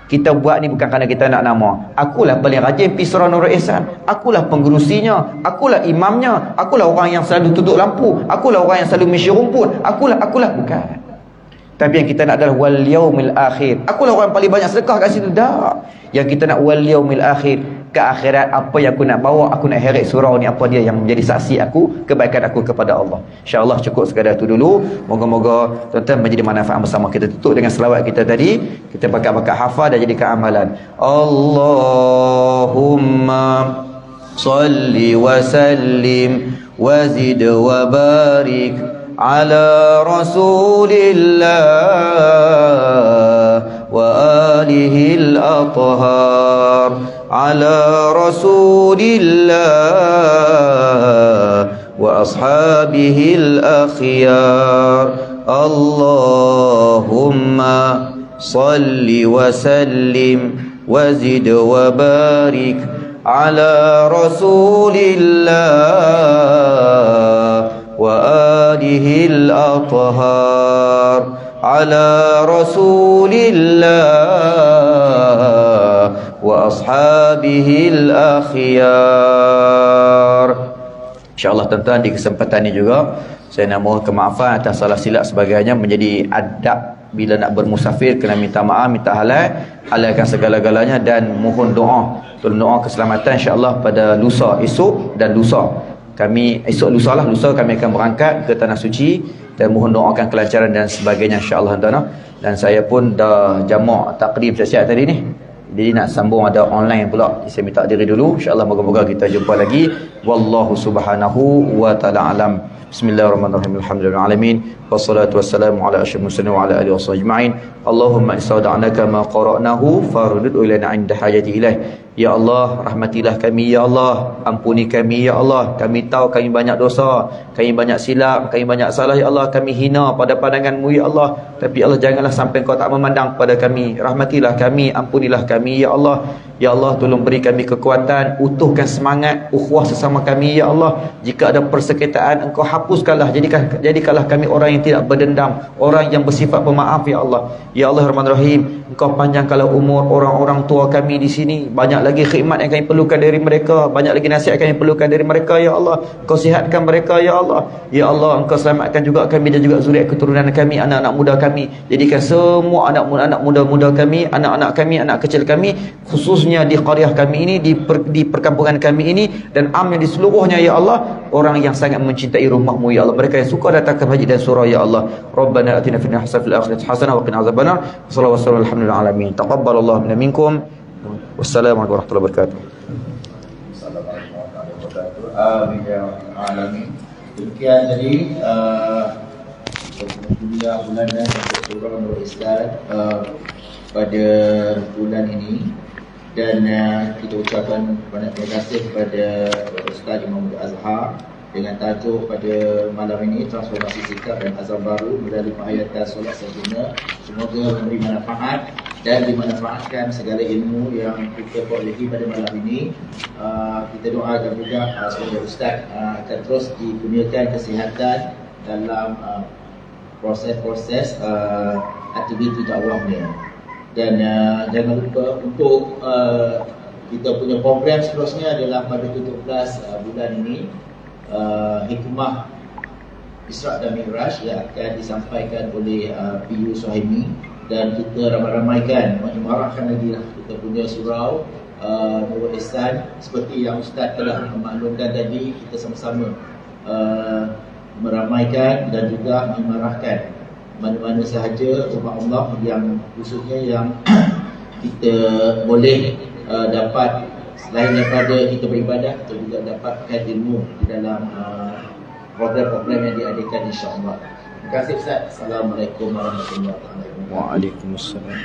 Speaker 1: Kita buat ni bukan kerana kita nak nama. Akulah paling rajin pergi surau Nurul Ihsan. Akulah pengerusinya. Akulah imamnya. Akulah orang yang selalu tutup lampu. Akulah orang yang selalu mesyir rumput. Akulah. Bukan. Tapi yang kita nak adalah wal yaumil akhir. Akulah orang yang paling banyak sedekah kat situ. Tak. Yang kita nak wal yaumil akhir. Ke akhirat, apa yang aku nak bawa, aku nak heret surau ni, apa dia yang menjadi saksi aku, kebaikan aku kepada Allah. InsyaAllah cukup sekadar itu dulu. Moga-moga tuan-tuan menjadi manfaat bersama. Kita tutup dengan selawat kita tadi. Kita bakat-bakat hafal dan jadikan amalan. Allahumma salli wa sallim wa zid wa barik ala rasulillah wa alihil athhar على رسول الله وأصحابه الأخيار اللهم صل وسلم وزد وبارك على رسول الله وآله الأطهار على رسول الله وأصحابه الأخيار. InsyaAllah tuan-tuan di kesempatan ini juga saya nak mohon kemaafan atas salah silap sebagainya. Menjadi adab bila nak bermusafir kena minta maaf, minta halalkan segala-galanya dan mohon doa. Tolong doa keselamatan insyaAllah pada lusa esok dan lusa. Kami lusa kami akan berangkat ke Tanah Suci dan mohon doakan kelancaran dan sebagainya insyaAllah tuan-tuan. Dan saya pun dah jamak takdim siap-siap tadi ni. Jadi nak sambung ada online pula. Saya minta diri dulu. InsyaAllah moga-moga kita jumpa lagi. Wallahu subhanahu wa ta'ala alam. Bismillahirrahmanirrahim. Alhamdulillahirrahmanirrahim. Wassalatu wassalamu ala asyrafil mursalin wa ala alihi wasahbihi ajma'in. Allahumma istaudanaka ma qara'nahu farudud ilaina 'inda hajati ilaih. Ya Allah, rahmatilah kami ya Allah, ampuni kami ya Allah. Kami tahu kami banyak dosa, kami banyak silap, kami banyak salah ya Allah. Kami hina pada pandangan-Mu ya Allah. Tapi Allah janganlah sampai Kau tak memandang pada kami. Rahmatilah kami, ampunilah kami ya Allah. Ya Allah, tolong beri kami kekuatan, utuhkan semangat ukhuwah sesama kami ya Allah. Jika ada persekitaran, Engkau hapuskanlah, jadikanlah kami orang yang tidak berdendam, orang yang bersifat pemaaf ya Allah. Ya Allah Rahman-Rahim, Engkau panjangkanlah umur orang-orang tua kami di sini. Banyak lagi khidmat yang kami perlukan dari mereka, banyak lagi nasihat yang kami perlukan dari mereka ya Allah. Engkau sihatkan mereka ya Allah. Ya Allah, Engkau selamatkan juga kami dan juga zuriat keturunan kami, anak-anak muda kami. Jadikan semua anak muda-muda kami, anak-anak kami, anak kecil kami, khususnya di qaryah kami ini, di perkampungan kami ini dan amnya di seluruhnya ya Allah, orang yang sangat mencintai rumah-Mu ya Allah. Mereka yang suka datang ke masjid dan surau ya Allah. Rabbana atina fid dunya hasanah fil akhirati hasanah wa qina azabannar. Sallallahu alaihi wasallam alamin. Taqabbalallahu minna minkum. Wassalamualaikum warahmatullahi wabarakatuh.
Speaker 2: Amin ya rabbal alamin. Demikian tadi kuliah bulanan untuk surau Nurul Ihsan pada bulan ini. Dan kita ucapkan banyak terima kasih kepada Ustaz Imam Azhar dengan tajuk pada malam ini, transformasi sikap dan azam baru melalui penghayatan solat sempurna. Semoga memberi manfaat dan dimanfaatkan segala ilmu yang kita perolehi pada malam ini. Kita doakan juga semoga Ustaz akan terus dikurniakan kesihatan dalam proses-proses aktiviti dakwahnya. Dan jangan lupa untuk kita punya program seterusnya adalah pada 17 bulan ini, hikmah Isra' dan Mi'raj yang akan disampaikan oleh PU Suhaimi. Dan kita ramai-ramaikan, mengimarahkan lagi lah kita punya surau Nurul Ihsan. Seperti yang Ustaz telah memaklumkan tadi, kita sama-sama meramaikan dan juga mengimarahkan mana-mana sahaja rumah Allah yang khususnya yang kita boleh dapat selain daripada kita beribadah, kita juga dapatkan ilmu di dalam program-program yang diadakan insya-Allah. Terima kasih Ustaz. Assalamualaikum warahmatullahi wabarakatuh.
Speaker 1: Waalaikumsalam.